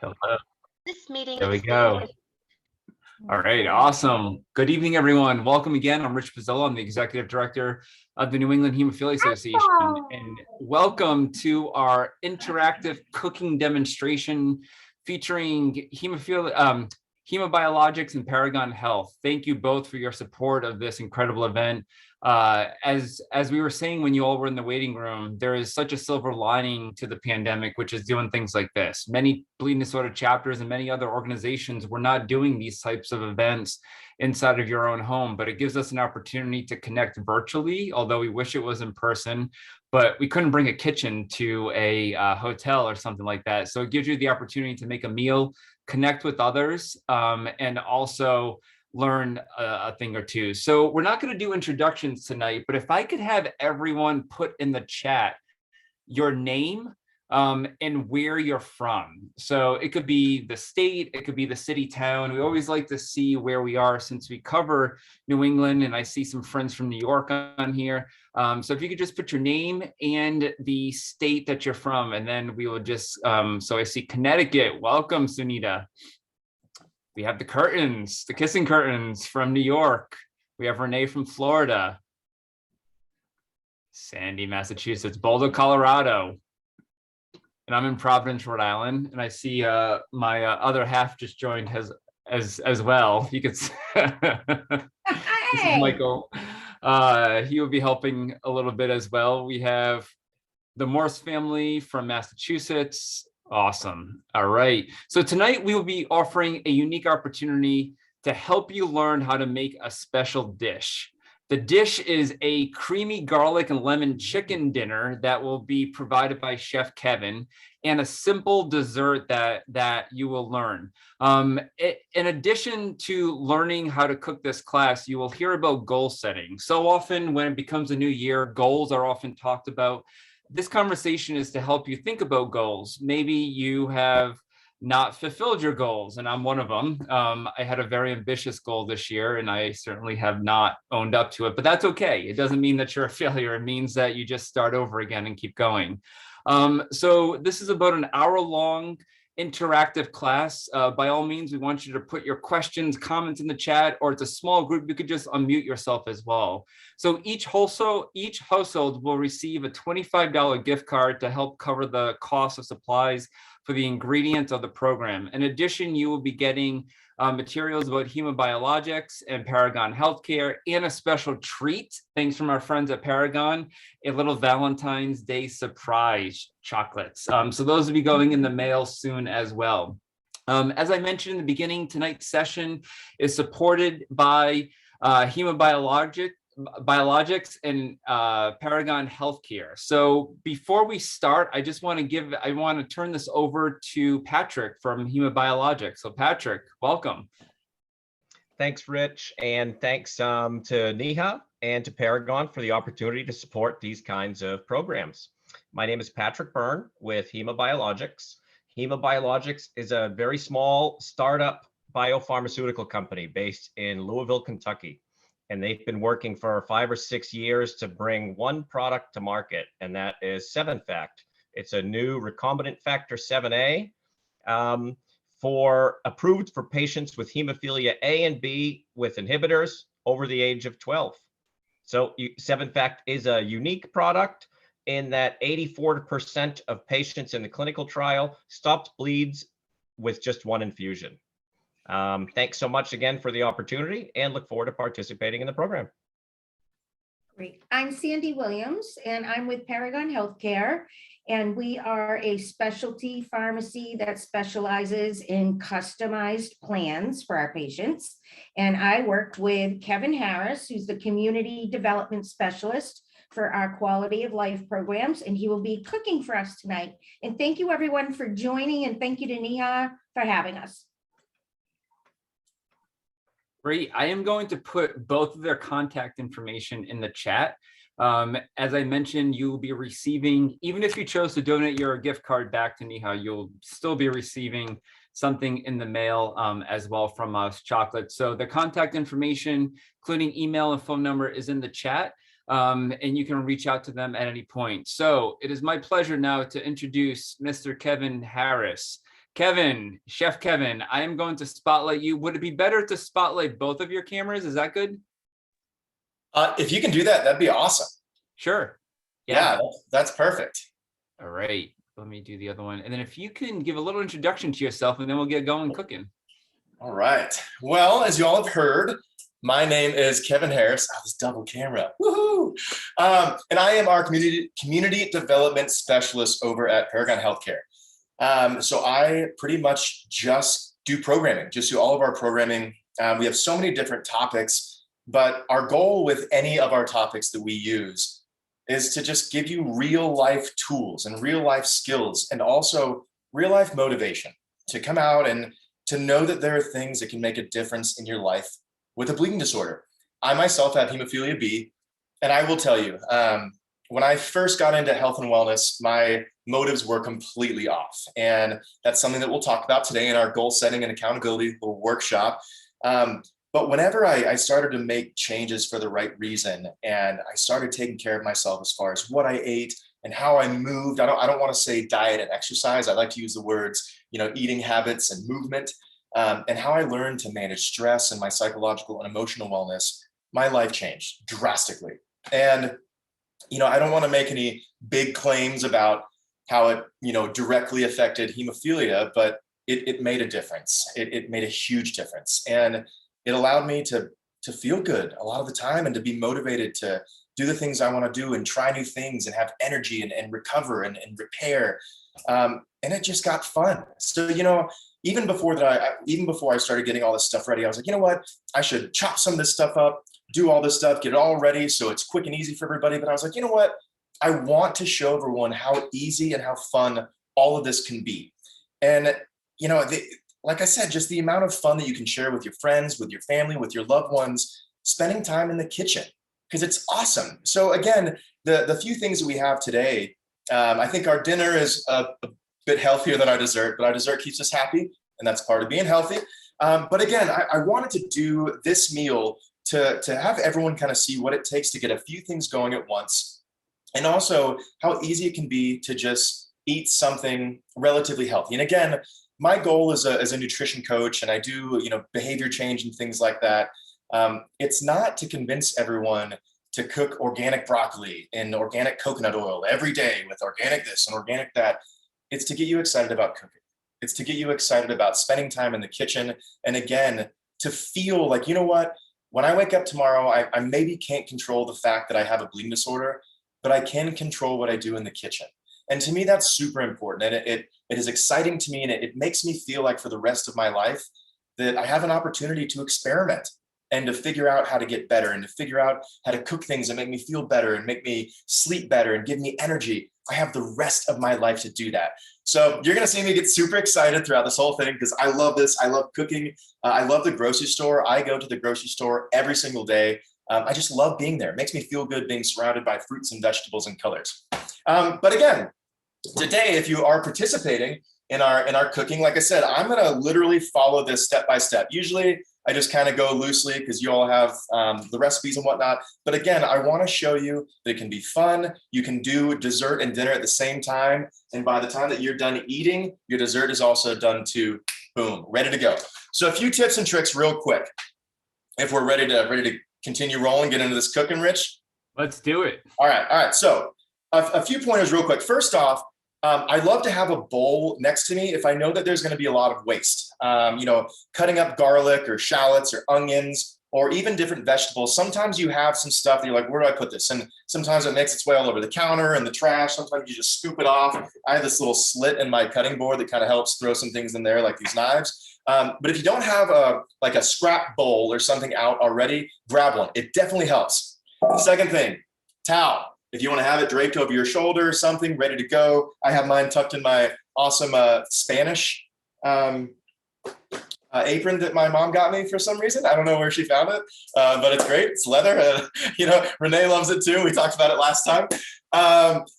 Hello. This meeting There we is go. being All right, awesome. Good evening, everyone. Welcome again. I'm Rich Pizzolo. I'm the Executive Director of the New England Hemophilia Association. And welcome to our interactive cooking demonstration featuring hemobiologics and Paragon Health. Thank you both for your support of this incredible event. As we were saying when you all were in the waiting room, there is such a silver lining to the pandemic, which is doing things like this. Many bleeding disorder chapters and many other organizations were not doing these types of events inside of your own home, but it gives us an opportunity to connect virtually, although we wish it was in person, but we couldn't bring a kitchen to a hotel or something like that. So it gives you the opportunity to make a meal, connect with others, and also learn a thing or two. So we're not going to do introductions tonight, but if I could have everyone put in the chat your name and where you're from. So it could be the state, it could be the city, town. We always like to see where we are since we cover New England, and I see some friends from New York on here. So if you could just put your name and the state that you're from, and then we will just, so I see Connecticut. Welcome, Sunita. We have the curtains, the kissing curtains from New York. We have Renee from Florida. Sandy, Massachusetts. Boulder, Colorado. And I'm in Providence, Rhode Island. And I see my other half just joined as well. You could. This is Michael. He will be helping a little bit as well. We have the Morse family from Massachusetts. Awesome. All right. So tonight we will be offering a unique opportunity to help you learn how to make a special dish. The dish is a creamy garlic and lemon chicken dinner that will be provided by Chef Kevin, and a simple dessert that you will learn. In addition to learning how to cook this class, you will hear about goal setting. So often when it becomes a new year, goals are often talked about. This conversation is to help you think about goals. Maybe you have not fulfilled your goals, and I'm one of them. I had a very ambitious goal this year, and I certainly have not owned up to it, but that's okay. It doesn't mean that you're a failure. It means that you just start over again and keep going. So this is about an hour-long interactive class. By all means, we want you to put your questions, comments in the chat, or it's a small group, you could just unmute yourself as well. So each household will receive a $25 gift card to help cover the cost of supplies for the ingredients of the program. In addition, you will be getting materials about hemobiologics and Paragon Healthcare, and a special treat, thanks from our friends at Paragon, a little Valentine's Day surprise chocolates. So those will be going in the mail soon as well. As I mentioned in the beginning, tonight's session is supported by Hemobiologics and Paragon Healthcare. So before we start, I want to turn this over to Patrick from Hemobiologics. So Patrick, welcome. Thanks, Rich, and thanks to Neha and to Paragon for the opportunity to support these kinds of programs. My name is Patrick Byrne with Hemobiologics. Hemobiologics is a very small startup biopharmaceutical company based in Louisville, Kentucky. And they've been working for 5 or 6 years to bring one product to market, and that is 7-Fact. It's a new recombinant factor 7A approved for patients with hemophilia A and B with inhibitors over the age of 12. So 7-Fact is a unique product in that 84% of patients in the clinical trial stopped bleeds with just one infusion. Thanks so much again for the opportunity, and look forward to participating in the program. Great. I'm Sandy Williams, and I'm with Paragon Healthcare, and we are a specialty pharmacy that specializes in customized plans for our patients. And I work with Kevin Harris, who's the Community Development Specialist for our Quality of Life programs, and he will be cooking for us tonight. And thank you everyone for joining, and thank you to Neha for having us. Great. I am going to put both of their contact information in the chat. As I mentioned, you will be receiving, even if you chose to donate your gift card back to Neha, you'll still be receiving something in the mail as well from us, chocolate. So the contact information, including email and phone number, is in the chat. And you can reach out to them at any point. So it is my pleasure now to introduce Mr. Kevin Harris. Kevin, Chef Kevin, I am going to spotlight you. Would it be better to spotlight both of your cameras? Is that good? If you can do that, that'd be awesome. Sure. Yeah, that's perfect. All right. Let me do the other one. And then if you can give a little introduction to yourself, and then we'll get going cooking. All right. Well, as you all have heard, my name is Kevin Harris. Oh, this double camera. Woohoo! And I am our community development specialist over at Paragon Healthcare. So I pretty much just do programming, just do all of our programming. We have so many different topics, but our goal with any of our topics that we use is to just give you real life tools and real life skills, and also real life motivation to come out and to know that there are things that can make a difference in your life with a bleeding disorder. I myself have hemophilia B, and I will tell you, when I first got into health and wellness, my motives were completely off. And that's something that we'll talk about today in our goal setting and accountability workshop. But whenever I started to make changes for the right reason, and I started taking care of myself as far as what I ate and how I moved, I don't want to say diet and exercise. I like to use the words, eating habits and movement, and how I learned to manage stress and my psychological and emotional wellness, my life changed drastically. And, I don't want to make any big claims about how it, directly affected hemophilia, but it made a difference. It made a huge difference. And it allowed me to feel good a lot of the time, and to be motivated to do the things I want to do and try new things and have energy and recover and repair. And it just got fun. So, even before I started getting all this stuff ready, I was like, you know what, I should chop some of this stuff up, do all this stuff, get it all ready so it's quick and easy for everybody. But I was like, you know what, I want to show everyone how easy and how fun all of this can be. And, like I said, just the amount of fun that you can share with your friends, with your family, with your loved ones, spending time in the kitchen, because it's awesome. So again, the few things that we have today, I think our dinner is a bit healthier than our dessert, but our dessert keeps us happy, and that's part of being healthy. But again, I wanted to do this meal to have everyone kind of see what it takes to get a few things going at once, and also how easy it can be to just eat something relatively healthy. And again, my goal as a nutrition coach, and I do, behavior change and things like that. It's not to convince everyone to cook organic broccoli and organic coconut oil every day with organic this and organic that. It's to get you excited about cooking. It's to get you excited about spending time in the kitchen. And again, to feel like, when I wake up tomorrow, I maybe can't control the fact that I have a bleeding disorder, but I can control what I do in the kitchen. And to me, that's super important. And it is exciting to me. And it makes me feel like for the rest of my life that I have an opportunity to experiment and to figure out how to get better, and to figure out how to cook things that make me feel better and make me sleep better and give me energy. I have the rest of my life to do that. So you're going to see me get super excited throughout this whole thing, because I love this. I love cooking. I love the grocery store. I go to the grocery store every single day. I just love being there. It makes me feel good being surrounded by fruits and vegetables and colors. But again, today, if you are participating in our cooking, like I said, I'm going to literally follow this step by step. Usually I just kind of go loosely because you all have the recipes and whatnot. But again, I want to show you that it can be fun. You can do dessert and dinner at the same time. And by the time that you're done eating, your dessert is also done too. Boom, ready to go. So a few tips and tricks real quick. If we're ready to continue rolling, get into this cooking, Rich. Let's do it. All right. So a few pointers real quick. First off, I love to have a bowl next to me if I know that there's going to be a lot of waste. Cutting up garlic or shallots or onions or even different vegetables. Sometimes you have some stuff that you're like, where do I put this? And sometimes it makes its way all over the counter and the trash. Sometimes you just scoop it off. I have this little slit in my cutting board that kind of helps throw some things in there, like these knives. But if you don't have a scrap bowl or something out already, grab one. It definitely helps. Second thing, towel. If you want to have it draped over your shoulder or something, ready to go. I have mine tucked in my awesome Spanish apron that my mom got me for some reason. I don't know where she found it, but it's great. It's leather. Renee loves it too. We talked about it last time.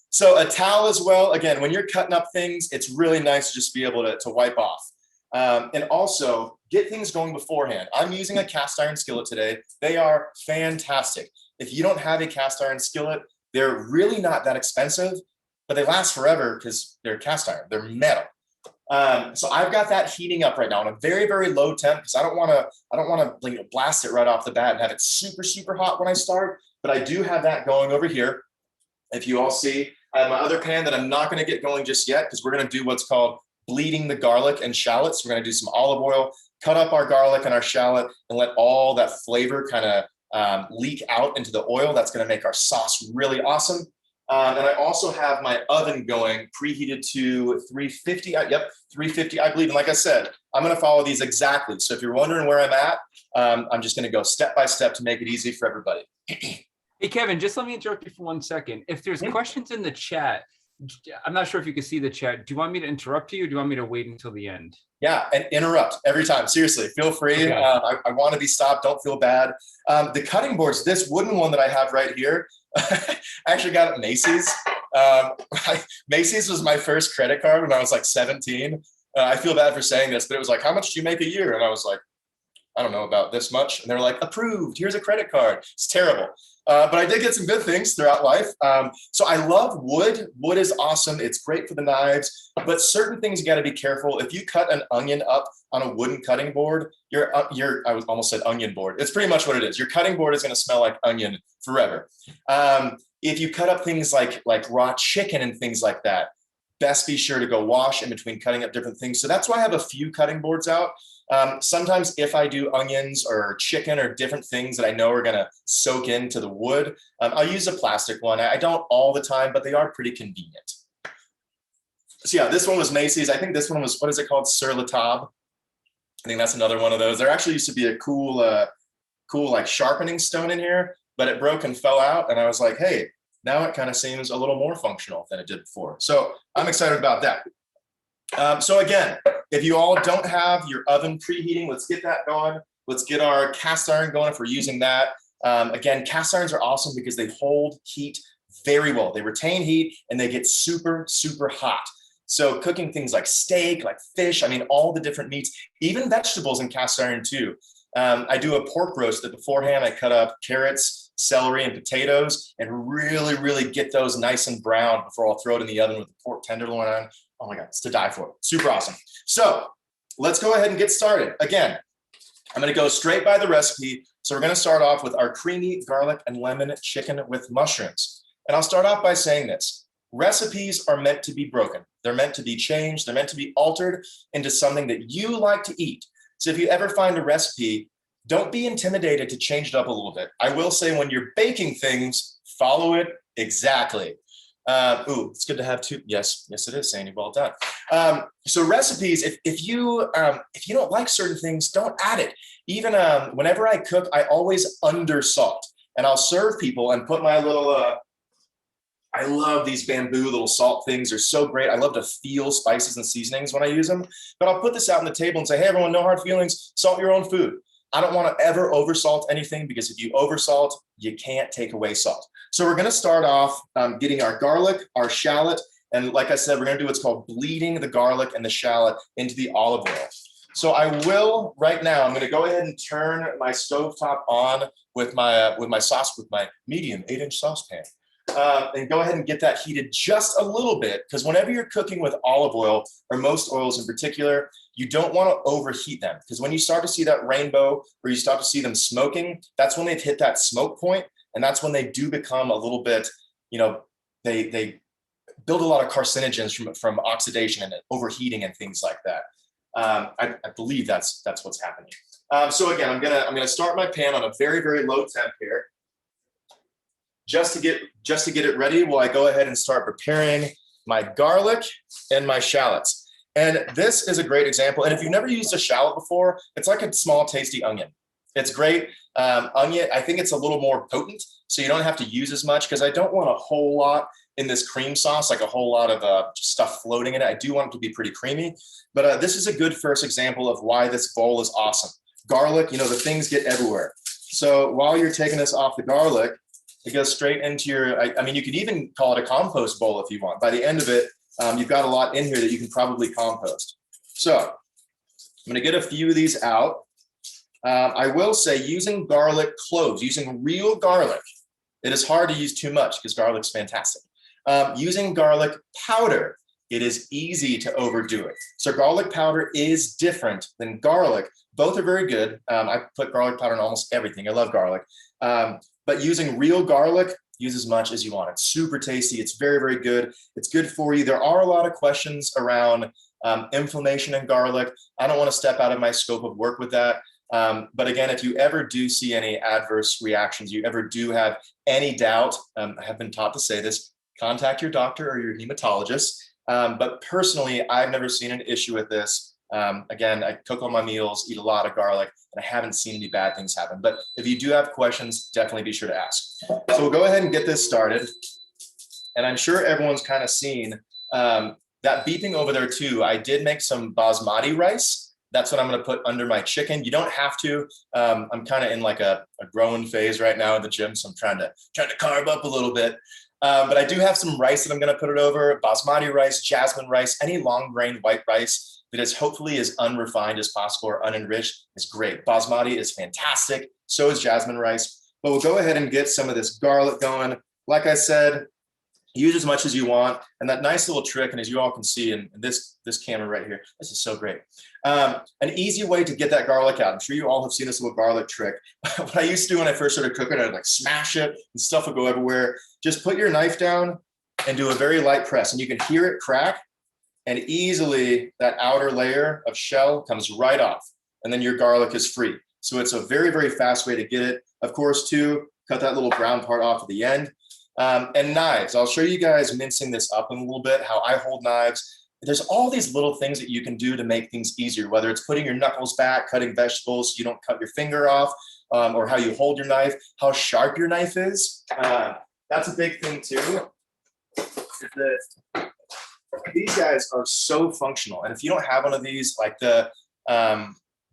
So a towel as well. Again, when you're cutting up things, it's really nice to just be able to wipe off. And also get things going beforehand. I'm using a cast iron skillet today. They are fantastic. If you don't have a cast iron skillet, they're really not that expensive, but they last forever because they're cast iron, they're metal. So I've got that heating up right now on a very, very low temp because I don't want to blast it right off the bat and have it super, super hot when I start. But I do have that going over here. If you all see, I have my other pan that I'm not going to get going just yet because we're going to do what's called bleeding the garlic and shallots. We're going to do some olive oil, cut up our garlic and our shallot, and let all that flavor kind of leak out into the oil. That's going to make our sauce really awesome. And I also have my oven going, preheated to 350. Yep, 350, I believe. And like I said, I'm going to follow these exactly. So if you're wondering where I'm at, I'm just going to go step by step to make it easy for everybody. Hey, Kevin, just let me interrupt you for 1 second. If there's questions in the chat, I'm not sure if you can see the chat. Do you want me to interrupt you or do you want me to wait until the end? Yeah, and interrupt every time. Seriously, feel free. Okay. I want to be stopped. Don't feel bad. The cutting boards, this wooden one that I have right here, I actually got at Macy's. Macy's was my first credit card when I was like 17. I feel bad for saying this, but it was like, how much do you make a year? And I was like, I don't know, about this much. And they're like, approved, here's a credit card. It's terrible. But I did get some good things throughout life. So I love wood. Wood is awesome. It's great for the knives, but certain things you got to be careful. If you cut an onion up on a wooden cutting board, I almost said onion board. It's pretty much what it is. Your cutting board is going to smell like onion forever. If you cut up things like raw chicken and things like that, best be sure to go wash in between cutting up different things. So that's why I have a few cutting boards out. Sometimes if I do onions or chicken or different things that I know are going to soak into the wood, I'll use a plastic one. I don't all the time, but they are pretty convenient. So yeah, this one was Macy's. I think this one was, what is it called? Sur La Table. I think that's another one of those. There actually used to be a cool like sharpening stone in here, but it broke and fell out. And I was like, hey, now it kind of seems a little more functional than it did before. So I'm excited about that. So again, if you all don't have your oven preheating, let's get that going. Let's get our cast iron going if we're using that. Again, cast irons are awesome because they hold heat very well. They retain heat and they get super, super hot. So cooking things like steak, like fish, I mean, all the different meats, even vegetables in cast iron too. I do a pork roast that beforehand I cut up carrots, celery, and potatoes and really, really get those nice and brown before I'll throw it in the oven with the pork tenderloin on. Oh my God, it's to die for. Super awesome. So let's go ahead and get started. Again, I'm going to go straight by the recipe. So we're going to start off with our creamy garlic and lemon chicken with mushrooms. And I'll start off by saying this. Recipes are meant to be broken. They're meant to be changed. They're meant to be altered into something that you like to eat. So if you ever find a recipe, don't be intimidated to change it up a little bit. I will say when you're baking things, follow it exactly. Ooh, it's good to have two. Yes, it is, Sandy. Well done. So recipes, if you don't like certain things, don't add it. Even whenever I cook, I always undersalt, and I'll serve people and put my little. I love these bamboo little salt things. They're so great. I love to feel spices and seasonings when I use them. But I'll put this out on the table and say, hey, everyone, no hard feelings. Salt your own food. I don't want to ever oversalt anything because if you oversalt, you can't take away salt. So we're going to start off getting our garlic, our shallot, and like I said, we're going to do what's called bleeding the garlic and the shallot into the olive oil. So I will right now, I'm going to go ahead and turn my stovetop on with my sauce, with my medium 8-inch saucepan. And go ahead and get that heated just a little bit, because whenever you're cooking with olive oil, or most oils in particular, you don't want to overheat them, because when you start to see that rainbow or you start to see them smoking, that's when they've hit that smoke point, and that's when they do become a little bit, they build a lot of carcinogens from oxidation and overheating and things like that. I believe that's what's happening. So again, I'm gonna start my pan on a very, very low temp here. Just to get it ready, while I go ahead and start preparing my garlic and my shallots. And this is a great example. And if you've never used a shallot before, it's like a small, tasty onion. It's great. Onion, I think it's a little more potent, so you don't have to use as much, because I don't want a whole lot in this cream sauce, like a whole lot of stuff floating in it. I do want it to be pretty creamy. But this is a good first example of why this bowl is awesome. Garlic, the things get everywhere. So while you're taking this off the garlic, it goes straight into your, I mean, you could even call it a compost bowl if you want. By the end of it, you've got a lot in here that you can probably compost. So I'm going to get a few of these out. I will say, using garlic cloves, using real garlic, it is hard to use too much because garlic's fantastic. Using garlic powder it is easy to overdo it. So garlic powder is different than garlic. Both are very good. I put garlic powder in almost everything. I love garlic. But using real garlic, use as much as you want. It's super tasty. It's very, very good. It's good for you. There are a lot of questions around inflammation in garlic. I don't want to step out of my scope of work with that. But again, if you ever do see any adverse reactions, you ever do have any doubt, I have been taught to say this, contact your doctor or your hematologist. But personally, I've never seen an issue with this. Again, I cook all my meals, eat a lot of garlic, and I haven't seen any bad things happen. But if you do have questions, definitely be sure to ask. So we'll go ahead and get this started. And I'm sure everyone's kind of seen that beeping over there too. I did make some basmati rice. That's what I'm going to put under my chicken. You don't have to. I'm kind of in like a growing phase right now in the gym, so I'm trying to carb up a little bit. But I do have some rice that I'm going to put it over. Basmati rice, jasmine rice, any long grain white rice that is hopefully as unrefined as possible or unenriched is great. Basmati is fantastic. So is jasmine rice. But we'll go ahead and get some of this garlic going. Like I said, use as much as you want. And that nice little trick, and as you all can see in this camera right here, this is so great. An easy way to get that garlic out. I'm sure you all have seen this little garlic trick. What I used to do when I first started cooking, I'd like smash it and stuff would go everywhere. Just put your knife down and do a very light press, and you can hear it crack, and easily that outer layer of shell comes right off, and then your garlic is free. So it's a very, very fast way to get it. Of course, too, cut that little brown part off at the end. And knives, I'll show you guys mincing this up in a little bit, how I hold knives. There's all these little things that you can do to make things easier, whether it's putting your knuckles back, cutting vegetables so you don't cut your finger off, or how you hold your knife, how sharp your knife is. That's a big thing too. These guys are so functional. And if you don't have one of these, like the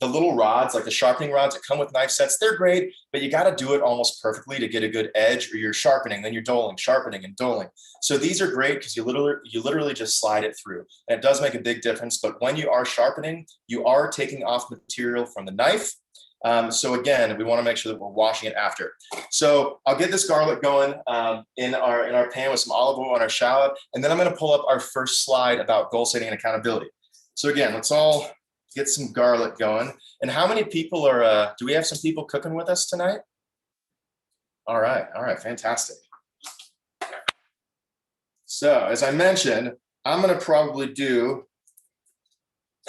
little rods, like the sharpening rods that come with knife sets, they're great, but you got to do it almost perfectly to get a good edge, or you're sharpening, then you're doling, sharpening and doling. So these are great because you literally just slide it through. And it does make a big difference. But when you are sharpening, you are taking off material from the knife. So again, we want to make sure that we're washing it after. So I'll get this garlic going in our pan with some olive oil on our shallot, and then I'm going to pull up our first slide about goal setting and accountability. So again, let's all get some garlic going. And how many people are? Do we have some people cooking with us tonight? All right, fantastic. So as I mentioned, I'm going to probably do,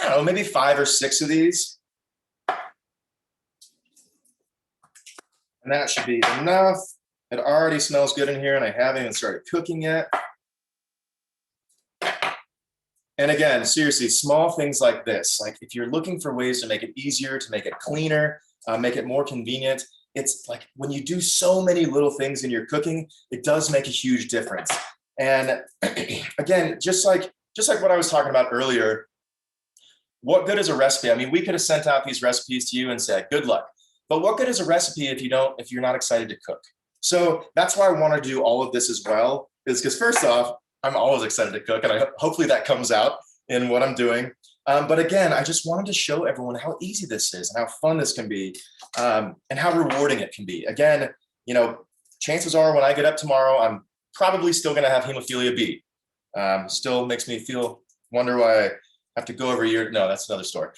I don't know, maybe 5 or 6 of these. And that should be enough. It already smells good in here, and I haven't even started cooking yet. And again, seriously, small things like this, like if you're looking for ways to make it easier, to make it cleaner, make it more convenient, it's like when you do so many little things in your cooking, it does make a huge difference. And again, just like what I was talking about earlier, what good is a recipe? I mean, we could have sent out these recipes to you and said, good luck. But what good is a recipe if you're not excited to cook? So that's why I want to do all of this as well, is because first off, I'm always excited to cook, and hopefully that comes out in what I'm doing. But again, I just wanted to show everyone how easy this is and how fun this can be, and how rewarding it can be. Again, chances are when I get up tomorrow, I'm probably still going to have hemophilia B. Still makes me wonder why I have to go every year. No, that's another story.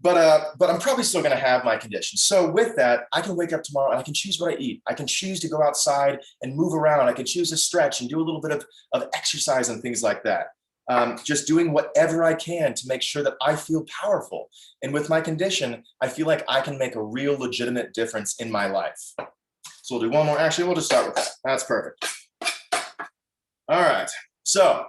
But I'm probably still going to have my condition. So with that, I can wake up tomorrow and I can choose what I eat. I can choose to go outside and move around. I can choose to stretch and do a little bit of exercise and things like that. Just doing whatever I can to make sure that I feel powerful. And with my condition, I feel like I can make a real legitimate difference in my life. So we'll do one more. Actually, we'll just start with that. That's perfect. All right. So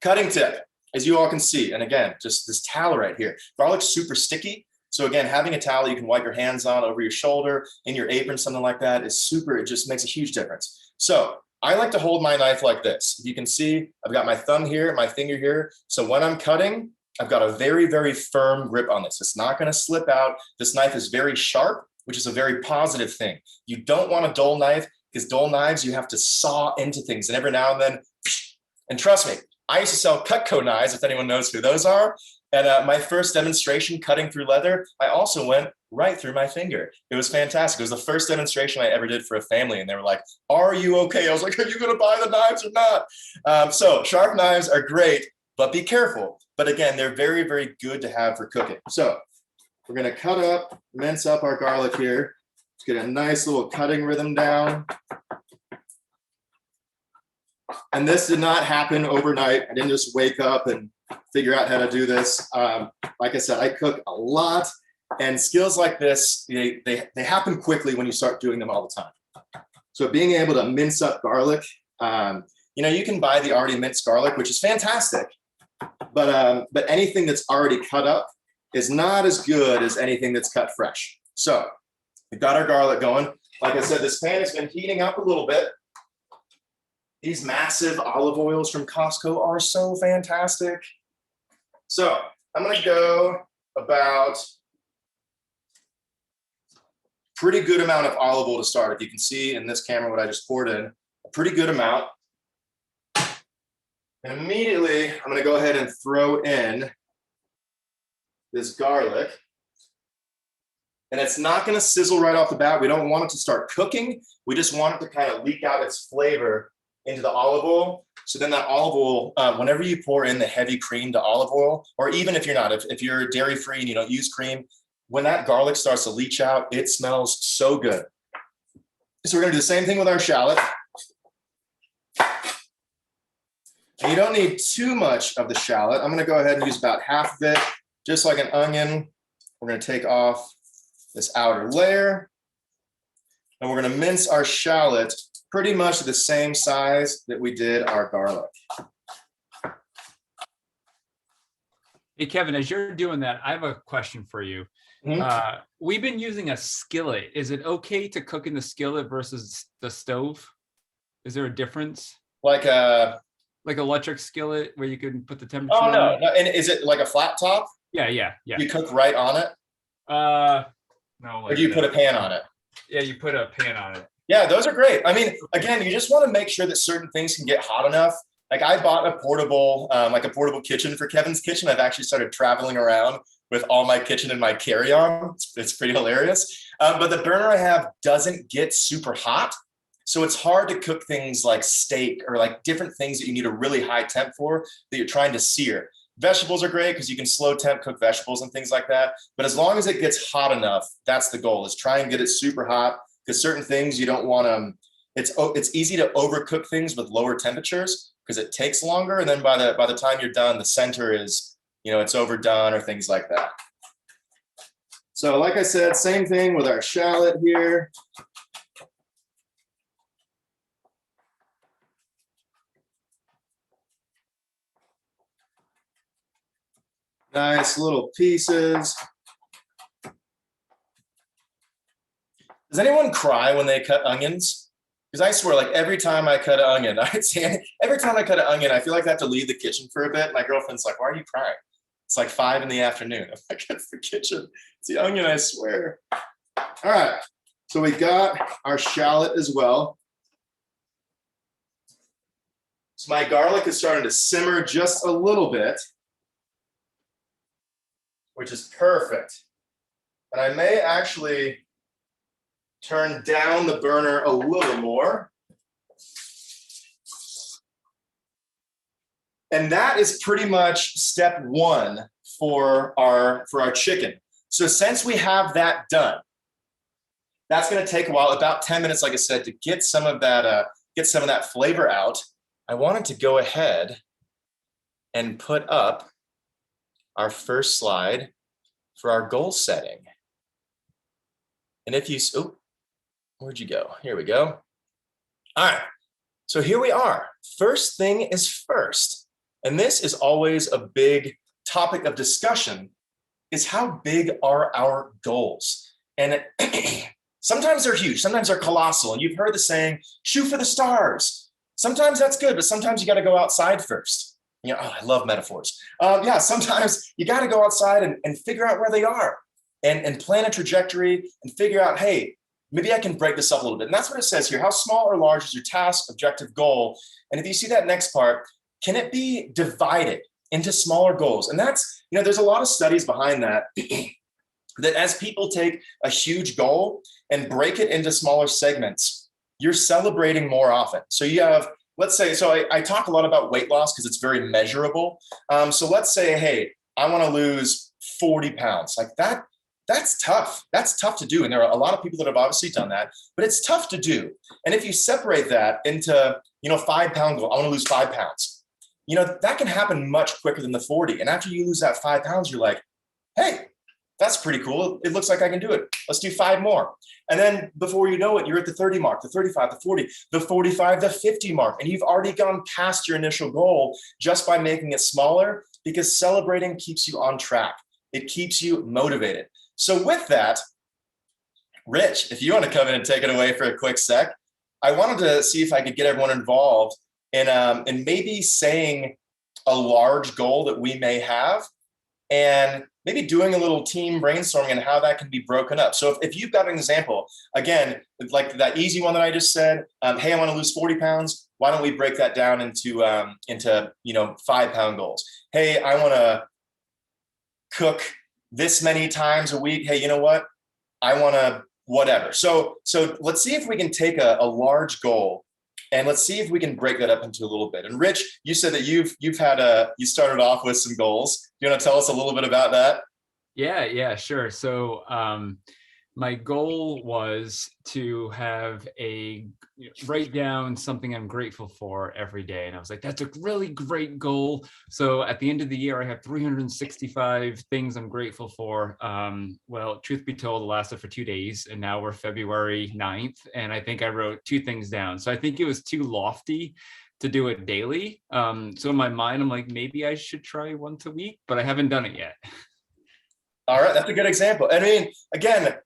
cutting tip. As you all can see, and again, just this towel right here, garlic's super sticky. So again, having a towel you can wipe your hands on over your shoulder, in your apron, something like that is super, it just makes a huge difference. So I like to hold my knife like this. You can see I've got my thumb here, my finger here. So when I'm cutting, I've got a very, very firm grip on this. It's not gonna slip out. This knife is very sharp, which is a very positive thing. You don't want a dull knife, because dull knives, you have to saw into things, and every now and then, and trust me, I used to sell Cutco knives, if anyone knows who those are. And my first demonstration cutting through leather, I also went right through my finger. It was fantastic. It was the first demonstration I ever did for a family. And they were like, are you okay? I was like, are you going to buy the knives or not? So sharp knives are great, but be careful. But again, they're very, very good to have for cooking. So we're going to mince up our garlic here. Let's get a nice little cutting rhythm down. And this did not happen overnight. I didn't just wake up and figure out how to do this. Like I said, I cook a lot, and skills like this, they happen quickly when you start doing them all the time. So being able to mince up garlic, you can buy the already minced garlic, which is fantastic, but anything that's already cut up is not as good as anything that's cut fresh. So we've got our garlic going. Like I said, this pan has been heating up a little bit. These massive olive oils from Costco are so fantastic. So I'm going to go about pretty good amount of olive oil to start. If you can see in this camera what I just poured in, a pretty good amount. And immediately I'm going to go ahead and throw in this garlic. And it's not going to sizzle right off the bat. We don't want it to start cooking. We just want it to kind of leak out its flavor into the olive oil. So then that olive oil, whenever you pour in the heavy cream to olive oil, or even if you're not, if you're dairy free and you don't use cream, when that garlic starts to leach out, it smells so good. So we're going to do the same thing with our shallot. And you don't need too much of the shallot. I'm going to go ahead and use about half of it, just like an onion. We're going to take off this outer layer, and we're going to mince our shallot pretty much the same size that we did our garlic. Hey, Kevin, as you're doing that, I have a question for you. Mm-hmm. We've been using a skillet. Is it okay to cook in the skillet versus the stove? Is there a difference? Like electric skillet where you can put the temperature? Oh, no. And is it like a flat top? Yeah. You cook right on it? No. Or do you put a pan on it? Yeah, you put a pan on it. Yeah, those are great. I mean, again, you just want to make sure that certain things can get hot enough. Like I bought a portable kitchen for Kevin's kitchen. I've actually started traveling around with all my kitchen in my carry-on. It's pretty hilarious. But the burner I have doesn't get super hot. So it's hard to cook things like steak or like different things that you need a really high temp for that you're trying to sear. Vegetables are great because you can slow temp cook vegetables and things like that. But as long as it gets hot enough, that's the goal, is try and get it super hot, because certain things you don't want to, it's easy to overcook things with lower temperatures because it takes longer. And then by the time you're done, the center is, it's overdone or things like that. So like I said, same thing with our shallot here. Nice little pieces. Does anyone cry when they cut onions? Because I swear, like every time I cut an onion, I feel like I have to leave the kitchen for a bit. My girlfriend's like, "Why are you crying?" It's like 5 PM. I'm like, "It's the kitchen. It's the onion, I swear." All right, so we got our shallot as well. So my garlic is starting to simmer just a little bit, which is perfect. And I may actually turn down the burner a little more. And that is pretty much step one for our chicken. So since we have that done, that's going to take a while, about 10 minutes, like I said, to get some of that flavor out. I wanted to go ahead and put up our first slide for our goal setting. And if you, where'd you go? Here we go. All right, so here we are. First thing is first. And this is always a big topic of discussion, is how big are our goals? And sometimes they're huge, sometimes they're colossal. And you've heard the saying, shoot for the stars. Sometimes that's good, but sometimes you got to go outside first. I love metaphors. Sometimes you got to go outside and figure out where they are and plan a trajectory and figure out, hey, maybe I can break this up a little bit. And that's what it says here. How small or large is your task, objective, goal? And if you see that next part, can it be divided into smaller goals? And that's, there's a lot of studies behind that, that as people take a huge goal and break it into smaller segments, you're celebrating more often. So you have let's say, so I talk a lot about weight loss because it's very measurable. So let's say, hey, I want to lose 40 pounds. Like that's tough. That's tough to do. And there are a lot of people that have obviously done that, but it's tough to do. And if you separate that into, 5-pound goal, I want to lose 5 pounds, that can happen much quicker than the 40. And after you lose that 5 pounds, you're like, hey, that's pretty cool. It looks like I can do it. Let's do 5 more. And then before you know it, you're at the 30 mark, the 35, the 40, the 45, the 50 mark. And you've already gone past your initial goal just by making it smaller, because celebrating keeps you on track. It keeps you motivated. So with that, Rich, if you want to come in and take it away for a quick sec, I wanted to see if I could get everyone involved in maybe saying a large goal that we may have, and maybe doing a little team brainstorming and how that can be broken up. So if you've got an example, again, like that easy one that I just said, hey, I want to lose 40 pounds. Why don't we break that down into 5-pound goals? Hey, I want to cook this many times a week. Hey, you know what? I want to whatever. So let's see if we can take a large goal, and let's see if we can break that up into a little bit. And Rich, you said that you started off with some goals. Do you want to tell us a little bit about that? Yeah, sure. So my goal was to write down something I'm grateful for every day. And I was like, that's a really great goal. So at the end of the year, I have 365 things I'm grateful for. Well, truth be told, it lasted for 2 days, and now we're February 9th. And I think I wrote 2 things down. So I think it was too lofty to do it daily. So in my mind, I'm like, maybe I should try once a week, but I haven't done it yet. All right, that's a good example. I mean, again,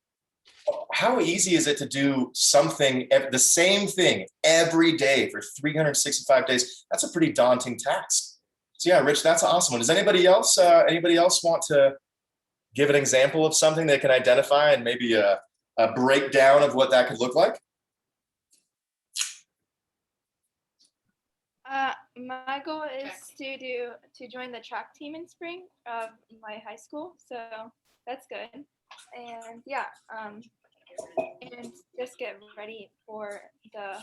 how easy is it to do something, the same thing every day for 365 days? That's a pretty daunting task. So yeah, Rich, that's awesome. Does anybody else want to give an example of something they can identify and maybe a breakdown of what that could look like? My goal is to join the track team in spring of my high school, so that's good. And yeah, and just get ready for the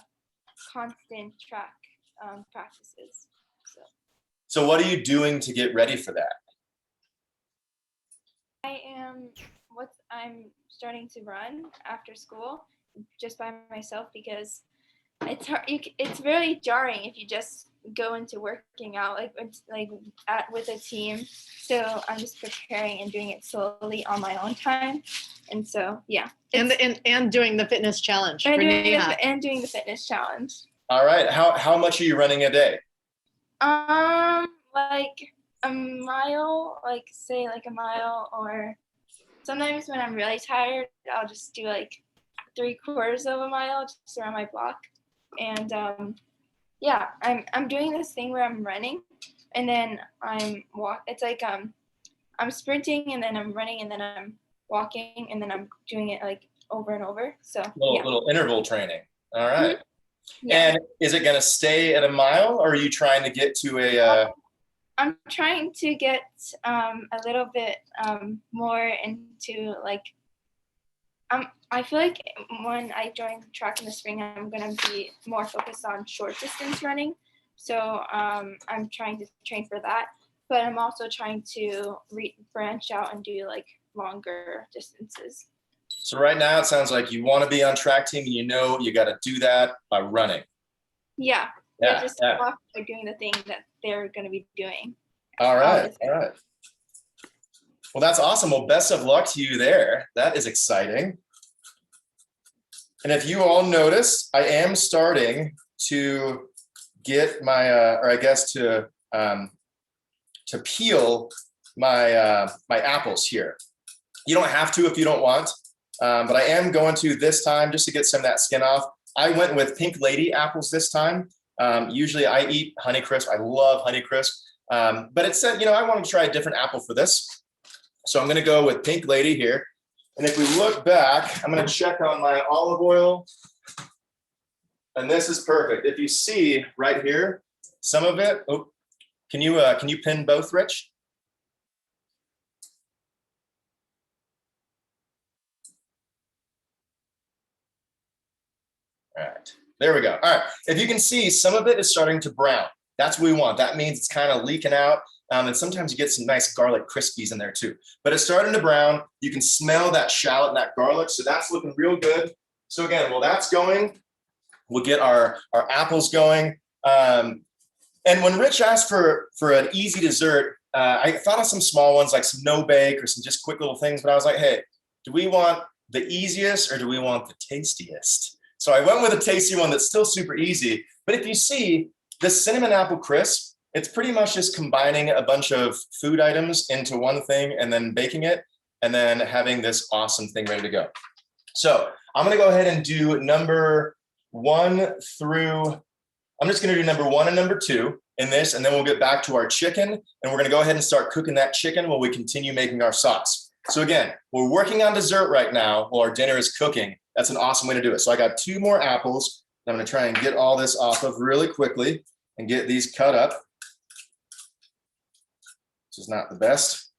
constant track practices. So what are you doing to get ready for that? I'm starting to run after school just by myself, because it's hard. It's really jarring if you just go into working out with a team. So I'm just preparing and doing it slowly on my own time, and so yeah. And doing the fitness challenge. And doing the fitness challenge. All right. How much are you running a day? Like a mile, say a mile, or sometimes when I'm really tired, I'll just do like 3/4 of a mile just around my block. And yeah, I'm doing this thing where I'm running, and then it's like I'm sprinting, and then I'm running, and then I'm walking, and then I'm doing it like over and over. So little interval training. All right. Mm-hmm. Yeah. And is it going to stay at a mile, or are you trying to get to a? I'm trying to get a little bit more into I feel like when I join track in the spring, I'm going to be more focused on short distance running. So I'm trying to train for that, but I'm also trying to branch out and do like longer distances. So right now it sounds like you want to be on track team, and you got to do that by running. Yeah. Yeah. Just they're doing the thing that they're going to be doing. All right. Well, that's awesome. Well, best of luck to you there. That is exciting. And if you all notice, I am starting to get my, to peel my my apples here. You don't have to if you don't want, but I am going to this time just to get some of that skin off. I went with Pink Lady apples this time. Usually I eat Honeycrisp. I love Honeycrisp, but it said, I wanted to try a different apple for this. So I'm going to go with Pink Lady here. And if we look back, I'm going to check on my olive oil. And this is perfect. If you see right here, some of it, can you pin both, Rich? All right, There we go. All right. If you can see, some of it is starting to brown. That's what we want. That means it's kind of leaking out. And sometimes you get some nice garlic crispies in there too. But it's starting to brown. You can smell that shallot and that garlic. So that's looking real good. So again, while that's going, we'll get our apples going. And when Rich asked for an easy dessert, I thought of some small ones like some no bake or some just quick little things. But I was like, hey, do we want the easiest or do we want the tastiest? So I went with a tasty one that's still super easy. But if you see this cinnamon apple crisp, it's pretty much just combining a bunch of food items into one thing and then baking it and then having this awesome thing ready to go. So I'm going to go ahead and do number 1 through, I'm just going to do number 1 and number 2 in this, and then we'll get back to our chicken, and we're going to go ahead and start cooking that chicken while we continue making our sauce. So again, we're working on dessert right now while our dinner is cooking. That's an awesome way to do it. So I got 2 more apples. I'm going to try and get all this off of really quickly and get these cut up. This is not the best.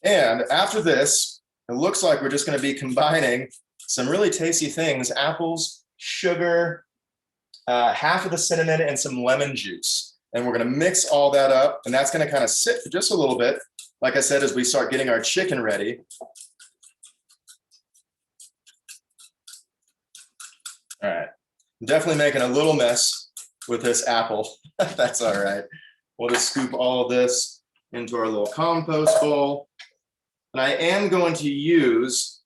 And after this, it looks like we're just going to be combining some really tasty things: apples, sugar, half of the cinnamon, and some lemon juice. And we're going to mix all that up, and that's going to kind of sit for just a little bit, like I said, as we start getting our chicken ready. All right, I'm definitely making a little mess with this apple. That's all right. We'll just scoop all of this into our little compost bowl. And I am going to use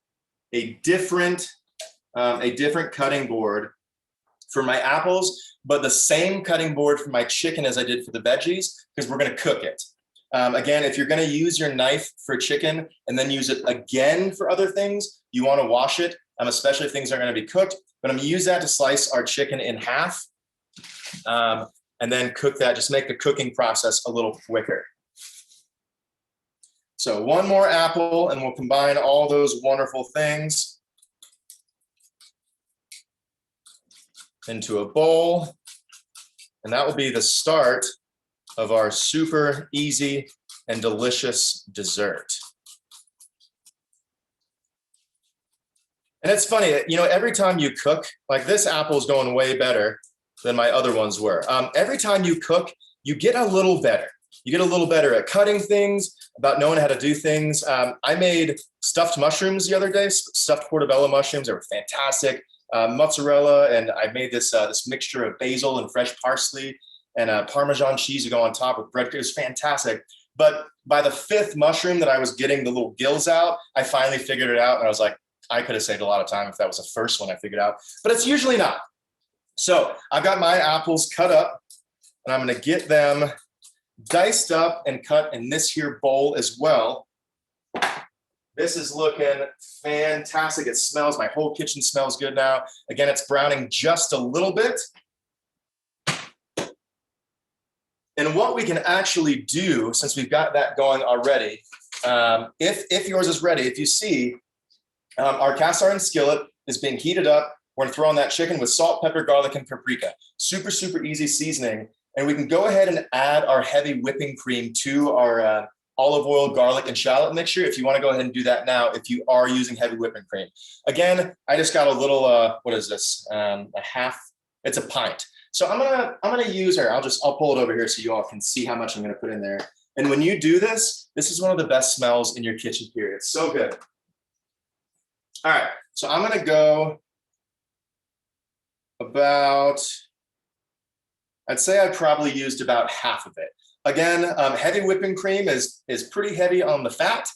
a different cutting board for my apples, but the same cutting board for my chicken as I did for the veggies, because we're going to cook it. Again, if you're going to use your knife for chicken and then use it again for other things, you want to wash it, especially if things are going to be cooked. But I'm going to use that to slice our chicken in half and then cook that, just make the cooking process a little quicker. So 1 more apple, and we'll combine all those wonderful things into a bowl. And that will be the start of our super easy and delicious dessert. And it's funny, every time you cook, like this apple is going way better than my other ones were. Every time you cook, you get a little better. You get a little better at cutting things, about knowing how to do things. I made stuffed mushrooms the other day, stuffed portobello mushrooms. They were fantastic. Mozzarella, and I made this mixture of basil and fresh parsley and Parmesan cheese to go on top with bread. It was fantastic. But by the 5th mushroom that I was getting the little gills out, I finally figured it out. And I was like, I could have saved a lot of time if that was the first one I figured out, but it's usually not. So I've got my apples cut up, and I'm going to get them diced up and cut in this here bowl as well. This is looking fantastic. It smells, my whole kitchen smells good now. Again, it's browning just a little bit. And what we can actually do, since we've got that going already, if yours is ready, if you see, our cast iron skillet is being heated up. We're gonna throw on that chicken with salt, pepper, garlic, and paprika. Super, super easy seasoning. And we can go ahead and add our heavy whipping cream to our olive oil, garlic, and shallot mixture if you want to go ahead and do that now if you are using heavy whipping cream. Again, I just got a little, what is this? A half, it's a pint. So I'm gonna use her. I'll pull it over here so you all can see how much I'm gonna put in there. And when you do this, this is one of the best smells in your kitchen period. It's so good. All right, so I'm gonna go about, I'd say I probably used about half of it. Again, heavy whipping cream is pretty heavy on the fat,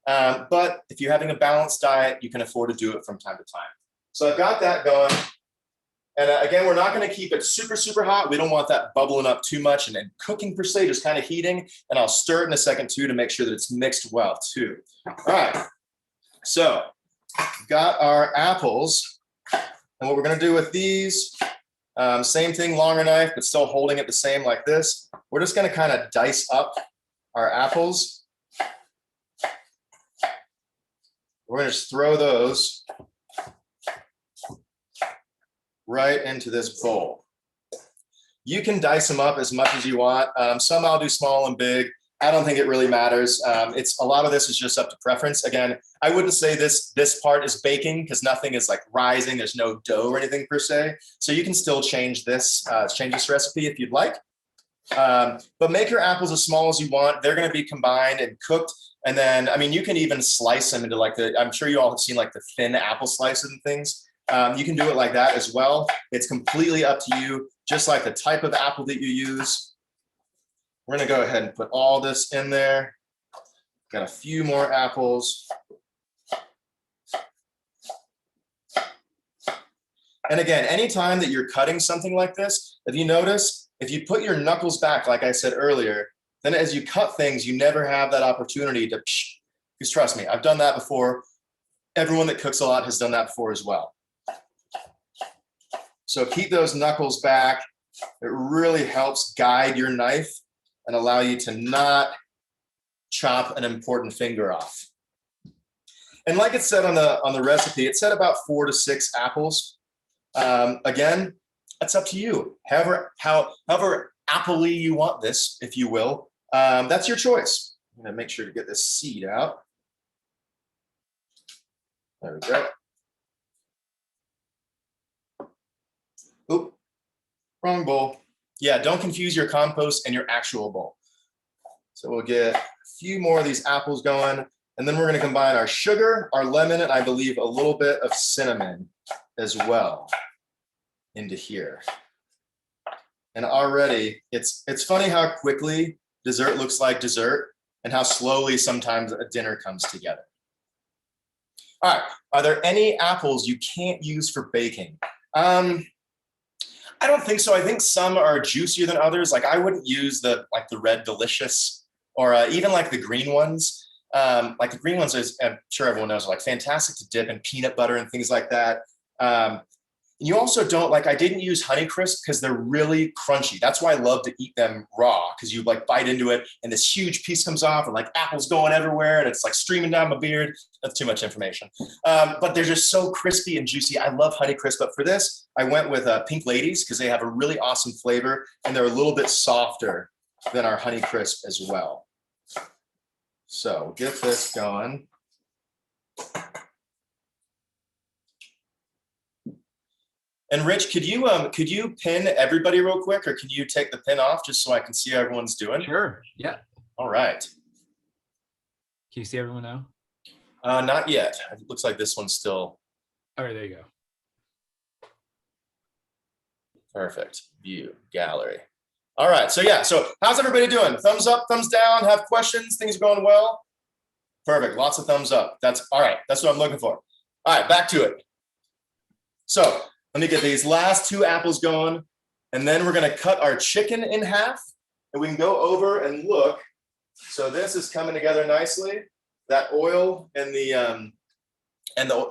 but if you're having a balanced diet, you can afford to do it from time to time. So I've got that going. And again, we're not going to keep it super, super hot. We don't want that bubbling up too much and then cooking per se, just kind of heating. And I'll stir it in a second too to make sure that it's mixed well too. All right, so we've got our apples. And what we're going to do with these, same thing, longer knife, but still holding it the same like this. We're just going to kind of dice up our apples. We're going to just throw those right into this bowl. You can dice them up as much as you want. Some I'll do small and big. I don't think it really matters. It's a lot of this is just up to preference. Again, I wouldn't say this part is baking because nothing is like rising. There's no dough or anything per se. So you can still change this recipe if you'd like. But make your apples as small as you want. They're going to be combined and cooked. And then, I mean, you can even slice them into like I'm sure you all have seen like the thin apple slices and things. You can do it like that as well. It's completely up to you, just like the type of apple that you use. We're going to go ahead and put all this in there. Got a few more apples. And again, anytime that you're cutting something like this, if you notice, if you put your knuckles back, like I said earlier, then as you cut things, you never have that opportunity to, because trust me, I've done that before. Everyone that cooks a lot has done that before as well. So keep those knuckles back. It really helps guide your knife and allow you to not chop an important finger off. And like it said on the recipe, it said about 4 to 6 apples. Again, that's up to you. However apple-y you want this, if you will, that's your choice. I'm gonna make sure to get this seed out. There we go. Oop, wrong bowl. Yeah, don't confuse your compost and your actual bowl. So we'll get a few more of these apples going, and then we're gonna combine our sugar, our lemon, and I believe a little bit of cinnamon as well into here. And already, it's funny how quickly dessert looks like dessert and how slowly sometimes a dinner comes together. All right, are there any apples you can't use for baking? I don't think so. I think some are juicier than others. Like I wouldn't use the Red Delicious or even like the green ones. Like the green ones, I'm sure everyone knows, are like fantastic to dip in peanut butter and things like that. You also don't, like I didn't use Honeycrisp because they're really crunchy. That's why I love to eat them raw, because you like bite into it and this huge piece comes off and like apples going everywhere and it's like streaming down my beard. That's too much information. But they're just so crispy and juicy. I love Honeycrisp, but for this, I went with Pink Ladies because they have a really awesome flavor and they're a little bit softer than our Honeycrisp as well. So get this going. And Rich, could you pin everybody real quick, or can you take the pin off just so I can see how everyone's doing? Sure. Yeah. All right. Can you see everyone now? Not yet. It looks like this one's still. All right, there you go. Perfect. View, gallery. All right. So yeah. So how's everybody doing? Thumbs up, thumbs down. Have questions? Things are going well? Perfect. Lots of thumbs up. That's all right. That's what I'm looking for. All right. Back to it. So let me get these last 2 apples going, and then we're going to cut our chicken in half, and we can go over and look. So this is coming together nicely. That oil and the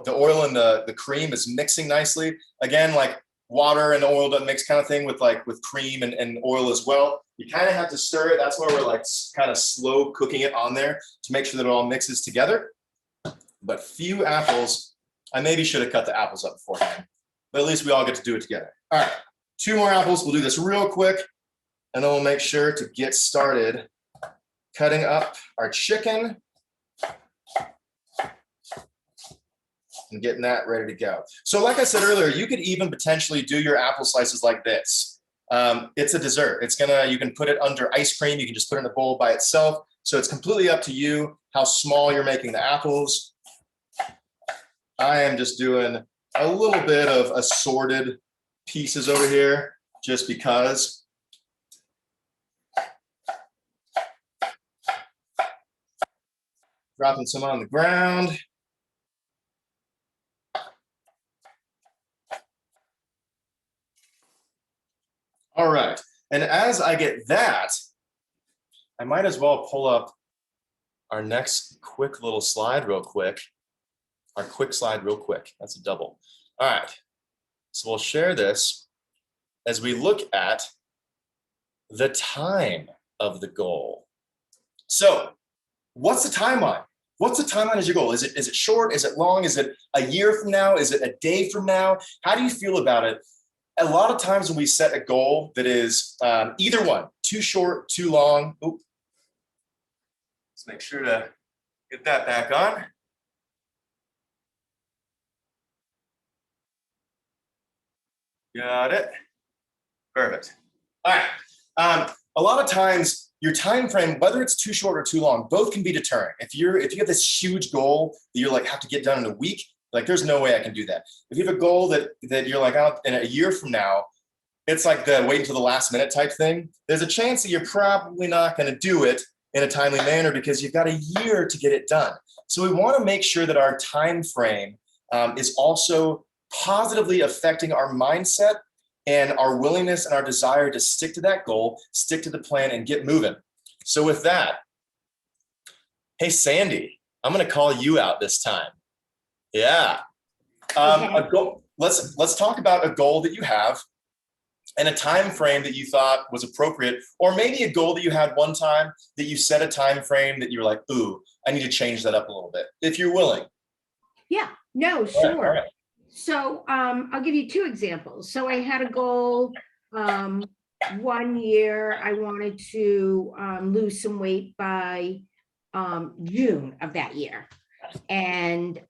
oil and the cream is mixing nicely. Again, like water and oil doesn't mix kind of thing with cream and oil as well. You kind of have to stir it. That's why we're like kind of slow cooking it on there to make sure that it all mixes together. But few apples. I maybe should have cut the apples up beforehand. But at least we all get to do it together. All right, 2 more apples. We'll do this real quick, and then we'll make sure to get started cutting up our chicken and getting that ready to go. So like I said earlier, you could even potentially do your apple slices like this. It's a dessert. You can put it under ice cream. You can just put it in a bowl by itself. So it's completely up to you how small you're making the apples. I am just doing a little bit of assorted pieces over here, just because. Dropping some on the ground. All right, and as I get that, I might as well pull up our next quick little slide real quick. Our quick slide real quick. That's a double. All right. So we'll share this as we look at the time of the goal. So what's the timeline? What's the timeline as your goal? Is it short? Is it long? Is it a year from now? Is it a day from now? How do you feel about it? a lot of times when we set a goal that is either one, too short, too long. Oop. Let's make sure to get that back on. Got it. Perfect. All right. A lot of times your time frame, whether it's too short or too long, both can be deterrent. If you have this huge goal that you're like have to get done in a week, like there's no way I can do that. If you have a goal that you're like out in a year from now, it's like the wait until the last minute type thing. There's a chance that you're probably not going to do it in a timely manner because you've got a year to get it done. So we want to make sure that our time frame is also positively affecting our mindset and our willingness and our desire to stick to that goal, stick to the plan, and get moving. So with that, hey, Sandy, I'm going to call you out this time. Yeah. A goal. Let's talk about a goal that you have and a time frame that you thought was appropriate, or maybe a goal that you had one time that you set a time frame that you were like, ooh, I need to change that up a little bit, if you're willing. Yeah, no, sure. All right. So I'll give you 2 examples. So I had a goal 1 year. I wanted to lose some weight by June of that year. And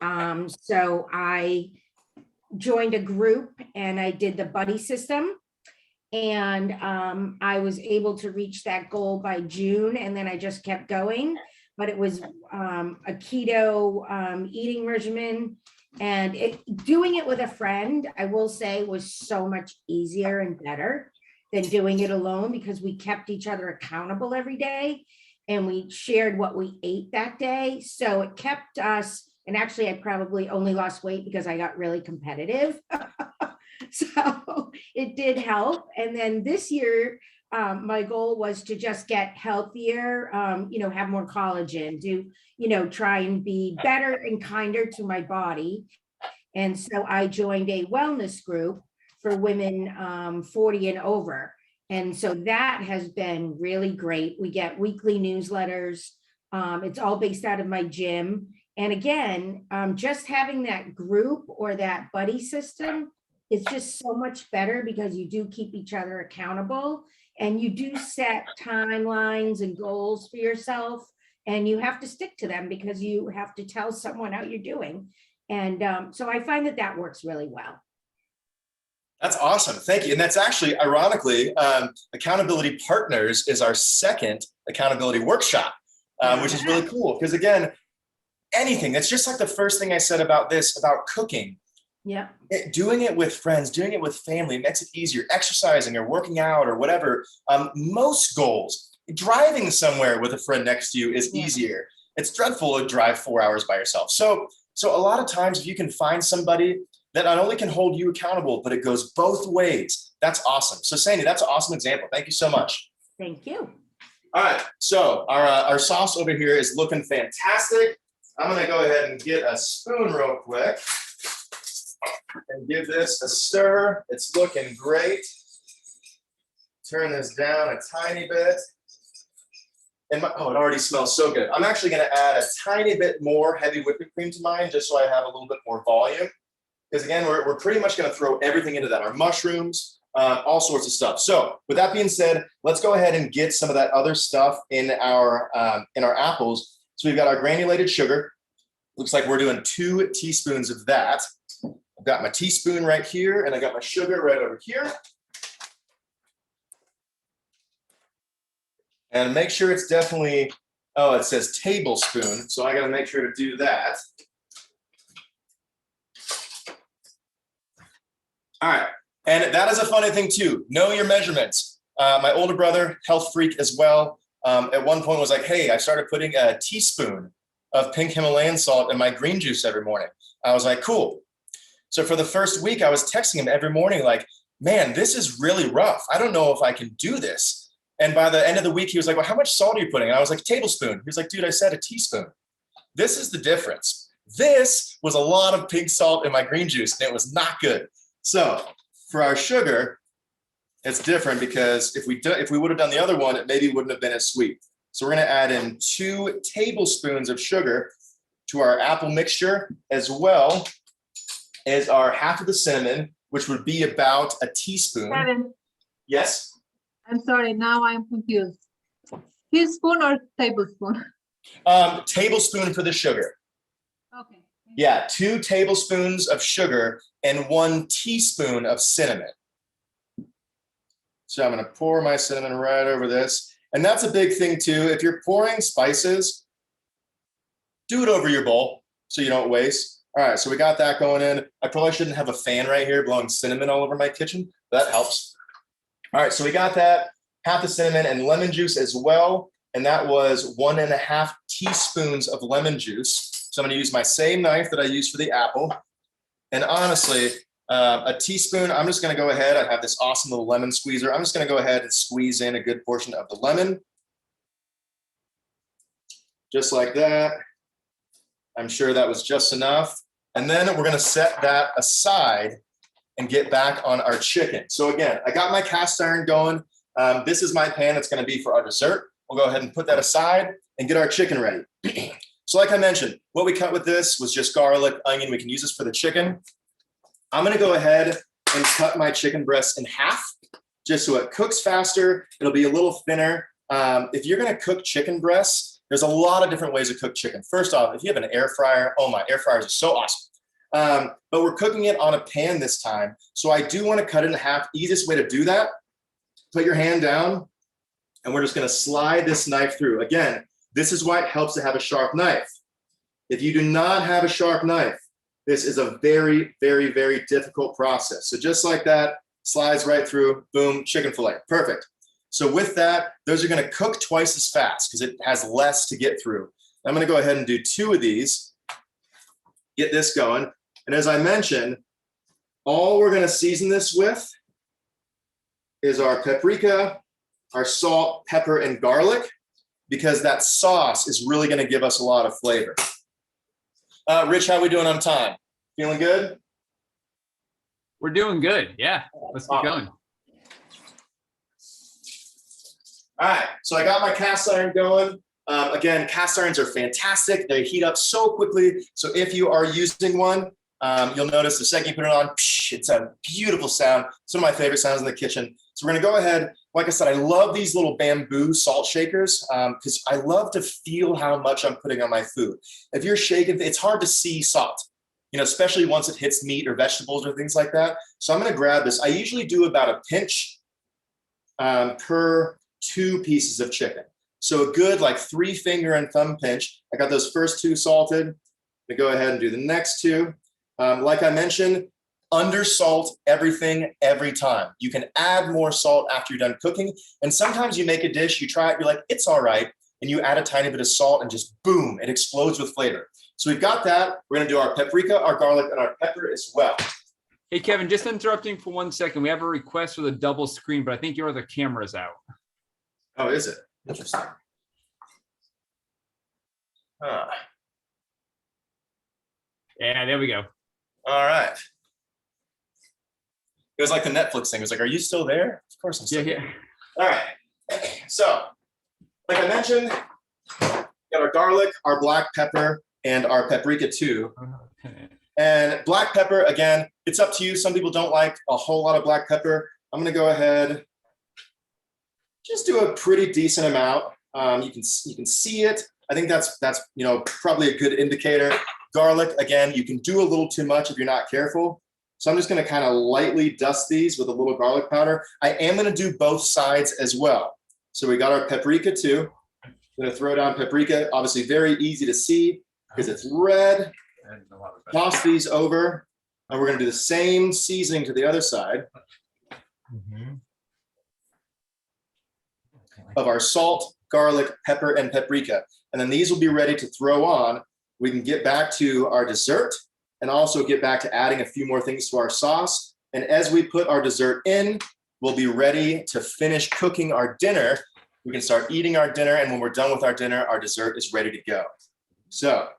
so I joined a group and I did the buddy system. And I was able to reach that goal by June, and then I just kept going. But it was a keto eating regimen. And doing it with a friend, I will say, was so much easier and better than doing it alone because we kept each other accountable every day and we shared what we ate that day. So it kept us, and actually I probably only lost weight because I got really competitive. So it did help. And then this year, my goal was to just get healthier, have more collagen, try and be better and kinder to my body. And so I joined a wellness group for women 40 and over. And so that has been really great. We get weekly newsletters. It's all based out of my gym. And again, just having that group or that buddy system is just so much better because you do keep each other accountable and you do set timelines and goals for yourself. And you have to stick to them because you have to tell someone how you're doing. And so I find that works really well. That's awesome. Thank you. And that's actually, ironically, Accountability Partners is our second accountability workshop, which is really cool. Because again, anything, that's just like the first thing I said about this, about cooking. Yeah. Doing it with friends, doing it with family makes it easier. Exercising or working out or whatever. Most goals, driving somewhere with a friend next to you is easier. It's dreadful to drive 4 hours by yourself. So a lot of times if you can find somebody that not only can hold you accountable, but it goes both ways, that's awesome. So Sandy, that's an awesome example. Thank you so much. Thank you. All right, so our sauce over here is looking fantastic. I'm gonna go ahead and get a spoon real quick and give this a stir. It's looking great. Turn this down a tiny bit. And it already smells so good. I'm actually going to add a tiny bit more heavy whipping cream to mine just so I have a little bit more volume. Because again, we're pretty much going to throw everything into that. Our mushrooms, all sorts of stuff. So with that being said, let's go ahead and get some of that other stuff in our apples. So we've got our granulated sugar. Looks like we're doing 2 teaspoons of that. I've got my teaspoon right here, and I got my sugar right over here. And make sure it's definitely, it says tablespoon, so I got to make sure to do that. All right, and that is a funny thing too. Know your measurements. My older brother, health freak as well, at one point was like, hey, I started putting a teaspoon of pink Himalayan salt in my green juice every morning. I was like, cool. So for the first week, I was texting him every morning like, man, this is really rough. I don't know if I can do this. And by the end of the week, he was like, well, how much salt are you putting? And I was like, a tablespoon. He was like, dude, I said a teaspoon. This is the difference. This was a lot of pink salt in my green juice, and it was not good. So for our sugar, it's different because if we would have done the other one, it maybe wouldn't have been as sweet. So we're going to add in 2 tablespoons of sugar to our apple mixture, as well as our half of the cinnamon which would be about a teaspoon. Kevin, Yes? I'm sorry, now I'm confused. Teaspoon or tablespoon? Tablespoon for the sugar. Okay. Yeah, 2 tablespoons of sugar and 1 teaspoon of cinnamon. So I'm going to pour my cinnamon right over this. And that's a big thing too. If you're pouring spices, do it over your bowl so you don't waste. All right, so we got that going in. I probably shouldn't have a fan right here blowing cinnamon all over my kitchen. That helps. All right, so we got that, half the cinnamon and lemon juice as well. And that was 1.5 teaspoons of lemon juice. So I'm going to use my same knife that I used for the apple. And honestly, a teaspoon, I'm just going to go ahead. I have this awesome little lemon squeezer. I'm just going to go ahead and squeeze in a good portion of the lemon. Just like that. I'm sure that was just enough. And then we're going to set that aside and get back on our chicken. So again, I got my cast iron going. This is my pan that's going to be for our dessert. We'll go ahead and put that aside and get our chicken ready. So like I mentioned, what we cut with this was just garlic, onion. We can use this for the chicken. I'm going to go ahead and cut my chicken breast in half just so it cooks faster. It'll be a little thinner. If you're going to cook chicken breasts, there's a lot of different ways to cook chicken. First off, if you have an air fryer, oh my, air fryers are so awesome. But we're cooking it on a pan this time. So I do want to cut it in half. Easiest way to do that, put your hand down and we're just going to slide this knife through. Again, this is why it helps to have a sharp knife. If you do not have a sharp knife, this is a very, very, very difficult process. So just like that, slides right through, boom, chicken fillet, perfect. So with that, those are going to cook twice as fast because it has less to get through. I'm going to go ahead and do 2 of these, get this going. And as I mentioned, all we're going to season this with is our paprika, our salt, pepper, and garlic, because that sauce is really going to give us a lot of flavor. Rich, how we doing on time? Feeling good? We're doing good. Yeah, let's keep going. All right, so I got my cast iron going. Again, cast irons are fantastic. They heat up so quickly. So if you are using one, you'll notice the second you put it on, it's a beautiful sound. Some of my favorite sounds in the kitchen. So we're gonna go ahead. Like I said, I love these little bamboo salt shakers because I love to feel how much I'm putting on my food. If you're shaking, it's hard to see salt, you know, especially once it hits meat or vegetables or things like that. So I'm gonna grab this. I usually do about a pinch per 2 pieces of chicken. So a good like 3 finger and thumb pinch. I got those first 2 salted. I'm gonna go ahead and do the next 2. Like I mentioned, under salt everything every time. You can add more salt after you're done cooking. And sometimes you make a dish, you try it, you're like, it's all right. And you add a tiny bit of salt and just boom, it explodes with flavor. So we've got that. We're gonna do our paprika, our garlic, and our pepper as well. Hey, Kevin, just interrupting for 1 second. We have a request for the double screen, but I think your other camera's out. Oh, is it? Interesting. Yeah, there we go. All right. It was like the Netflix thing. It was like, are you still there? Of course I'm still Yeah. here. All right. So, like I mentioned, we got our garlic, our black pepper, and our paprika too. Okay. And black pepper, again, it's up to you. Some people don't like a whole lot of black pepper. I'm going to go ahead, just do a pretty decent amount. You can see it. I think that's you know, probably a good indicator. Garlic, again, you can do a little too much if you're not careful. So I'm just going to kind of lightly dust these with a little garlic powder. I am going to do both sides as well. So we got our paprika too. I'm going to throw down paprika. Obviously very easy to see because it's red. Toss these over. And we're going to do the same seasoning to the other side of our salt, garlic, pepper, and paprika. And then these will be ready to throw on. We can get back to our dessert and also get back to adding a few more things to our sauce. And as we put our dessert in, we'll be ready to finish cooking our dinner. We can start eating our dinner. And when we're done with our dinner, our dessert is ready to go. So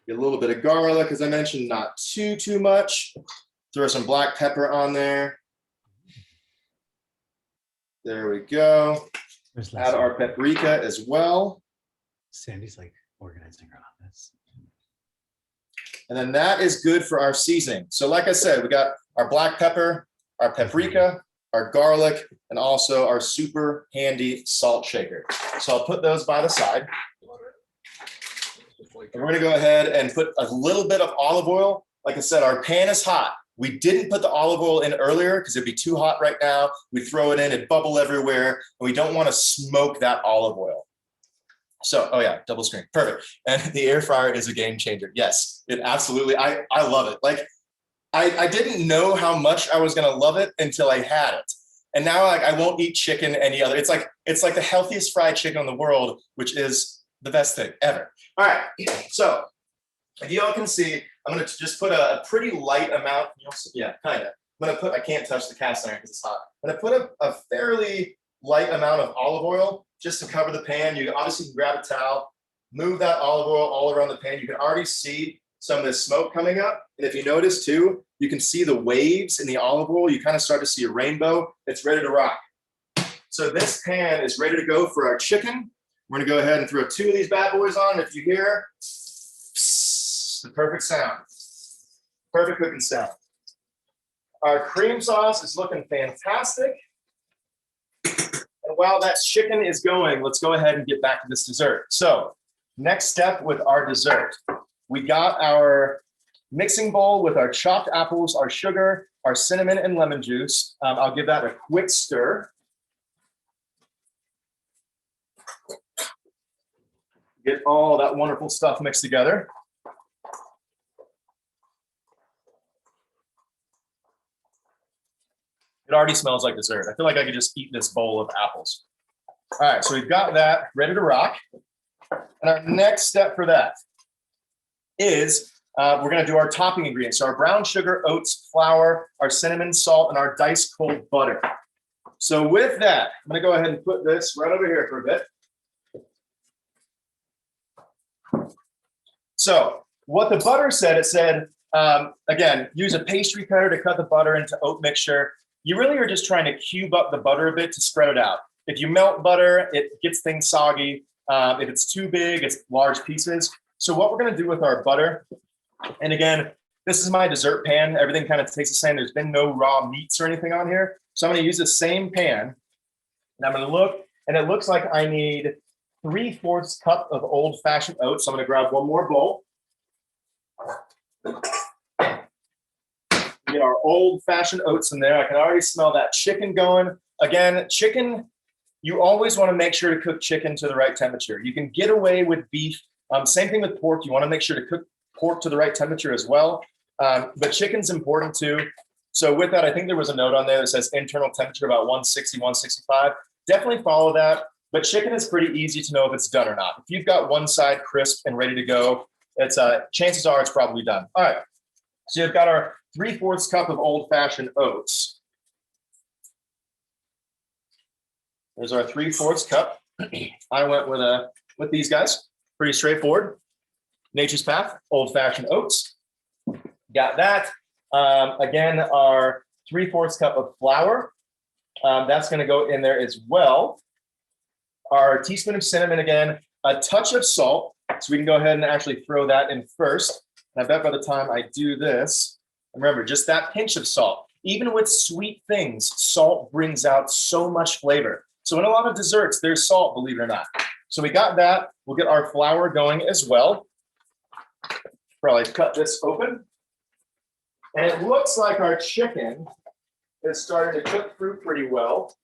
get a little bit of garlic, as I mentioned, not too much. Throw some black pepper on there. There we go. Add our paprika as well. Sandy's like organizing her office. And then that is good for our seasoning. So like I said, we got our black pepper, our paprika, our garlic, and also our super handy salt shaker. So I'll put those by the side. And we're gonna go ahead and put a little bit of olive oil. Like I said, our pan is hot. We didn't put the olive oil in earlier because it'd be too hot right now. We throw it in, it'd bubble everywhere, and we don't want to smoke that olive oil. So, oh yeah, double screen, perfect. And the air fryer is a game changer. Yes, it absolutely, I love it. Like, I didn't know how much I was gonna love it until I had it. And now like I won't eat chicken any other. It's like the healthiest fried chicken in the world, which is the best thing ever. All right, so if you all can see, I'm gonna just put a pretty light amount. Yeah, kind of. I'm gonna put, I can't touch the cast iron because it's hot. I'm gonna put a fairly light amount of olive oil just to cover the pan. You obviously can grab a towel, move that olive oil all around the pan. You can already see some of this smoke coming up. And if you notice too, you can see the waves in the olive oil. You kind of start to see a rainbow. It's ready to rock. So this pan is ready to go for our chicken. We're gonna go ahead and throw 2 of these bad boys on. If you hear the perfect sound, perfect cooking sound. Our cream sauce is looking fantastic. And while that chicken is going, let's go ahead and get back to this dessert. So next step with our dessert, we got our mixing bowl with our chopped apples, our sugar, our cinnamon and lemon juice. I'll give that a quick stir. Get all that wonderful stuff mixed together. It already smells like dessert. I feel like I could just eat this bowl of apples. All right, so we've got that ready to rock. And our next step for that is we're gonna do our topping ingredients. So our brown sugar, oats, flour, our cinnamon, salt, and our diced cold butter. So with that, I'm gonna go ahead and put this right over here for a bit. So what the butter said, it said, again, use a pastry cutter to cut the butter into oat mixture. You really are just trying to cube up the butter a bit to spread it out. If you melt butter, it gets things soggy. If it's too big, it's large pieces. So what we're gonna do with our butter, and again, this is my dessert pan. Everything kind of tastes the same. There's been no raw meats or anything on here. So I'm gonna use the same pan, and I'm gonna look, and it looks like I need 3/4 cup of old-fashioned oats. So I'm gonna grab one more bowl. Get our old-fashioned oats in there. I can already smell that chicken going. Again, chicken, you always want to make sure to cook chicken to the right temperature. You can get away with beef. Same thing with pork. You want to make sure to cook pork to the right temperature as well. But chicken's important too. So with that, I think there was a note on there that says internal temperature about 160, 165. Definitely follow that. But chicken is pretty easy to know if it's done or not. If you've got one side crisp and ready to go, it's chances are it's probably done. All right. So you've got our 3/4 cup of old-fashioned oats. There's our 3/4 cup. I went with these guys. Pretty straightforward. Nature's Path, old-fashioned oats. Got that. Again, our 3/4 cup of flour. That's going to go in there as well. Our teaspoon of cinnamon again. A touch of salt. So we can go ahead and actually throw that in first. And I bet by the time I do this, remember, just that pinch of salt. Even with sweet things, salt brings out so much flavor. So in a lot of desserts, there's salt, believe it or not. So we got that. We'll get our flour going as well. Probably cut this open. And it looks like our chicken is starting to cook through pretty well.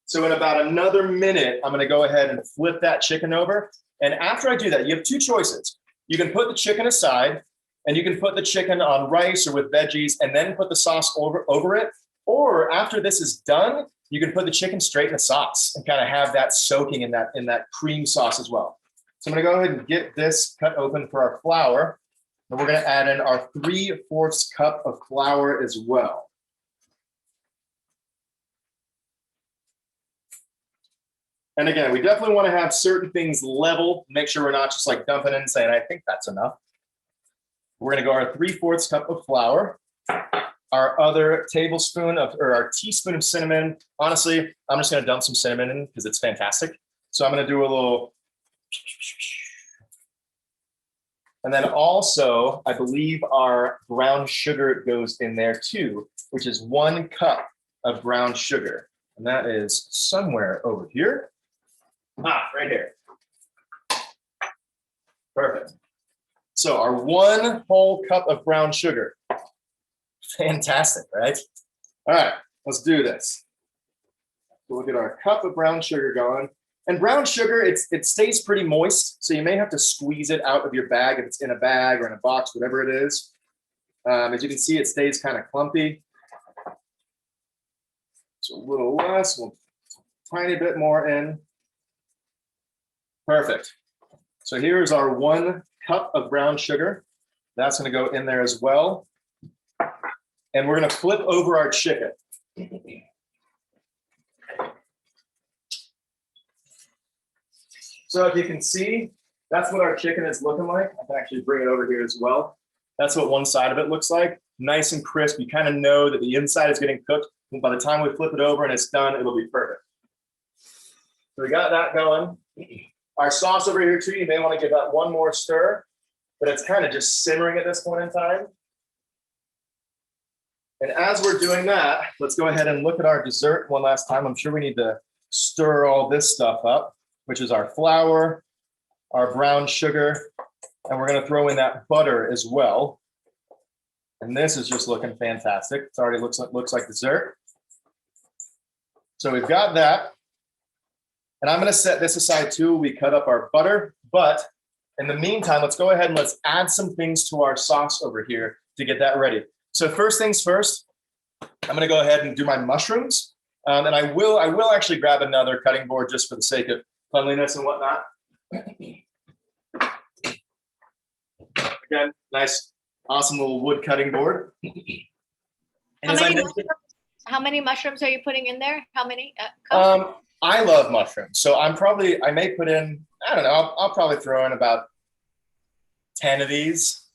So in about another minute, I'm going to go ahead and flip that chicken over. And after I do that, you have 2 choices. You can put the chicken aside, and you can put the chicken on rice or with veggies and then put the sauce over it. Or after this is done, you can put the chicken straight in the sauce and kind of have that soaking in that cream sauce as well. So I'm gonna go ahead and get this cut open for our flour. And we're gonna add in our 3/4 cup of flour as well. And again, we definitely want to have certain things level, make sure we're not just like dumping in and saying, I think that's enough. We're going to go our 3/4 cup of flour, our other tablespoon of, or our teaspoon of cinnamon. Honestly, I'm just going to dump some cinnamon in because it's fantastic. So I'm going to do a little, And then also, I believe our brown sugar goes in there too, which is 1 cup of brown sugar. And that is somewhere over here. Right here. Perfect. So our 1 whole cup of brown sugar. Fantastic, right? All right, let's do this. We'll get our cup of brown sugar going. And brown sugar, it stays pretty moist, so you may have to squeeze it out of your bag if it's in a bag or in a box, whatever it is. As you can see, it stays kind of clumpy. So a little less, tiny bit more in. Perfect. So here's our 1 cup of brown sugar. That's going to go in there as well. And we're going to flip over our chicken. So if you can see, that's what our chicken is looking like. I can actually bring it over here as well. That's what one side of it looks like. Nice and crisp. You kind of know that the inside is getting cooked. And by the time we flip it over and it's done, it'll be perfect. So we got that going. Our sauce over here too, you may want to give that 1 more stir, but it's kind of just simmering at this point in time. And as we're doing that, let's go ahead and look at our dessert one last time. I'm sure we need to stir all this stuff up, which is our flour, our brown sugar, and we're going to throw in that butter as well. And this is just looking fantastic. It already looks like dessert. So we've got that. And I'm going to set this aside too. We cut up our butter, but in the meantime, let's go ahead and let's add some things to our sauce over here to get that ready. So first things first, I'm going to go ahead and do my mushrooms. And I will actually grab another cutting board just for the sake of cleanliness and whatnot. Again, nice, awesome little wood cutting board. And How many mushrooms are you putting in there? How many? Cups? I love mushrooms, so I may put in, I don't know, I'll probably throw in about 10 of these.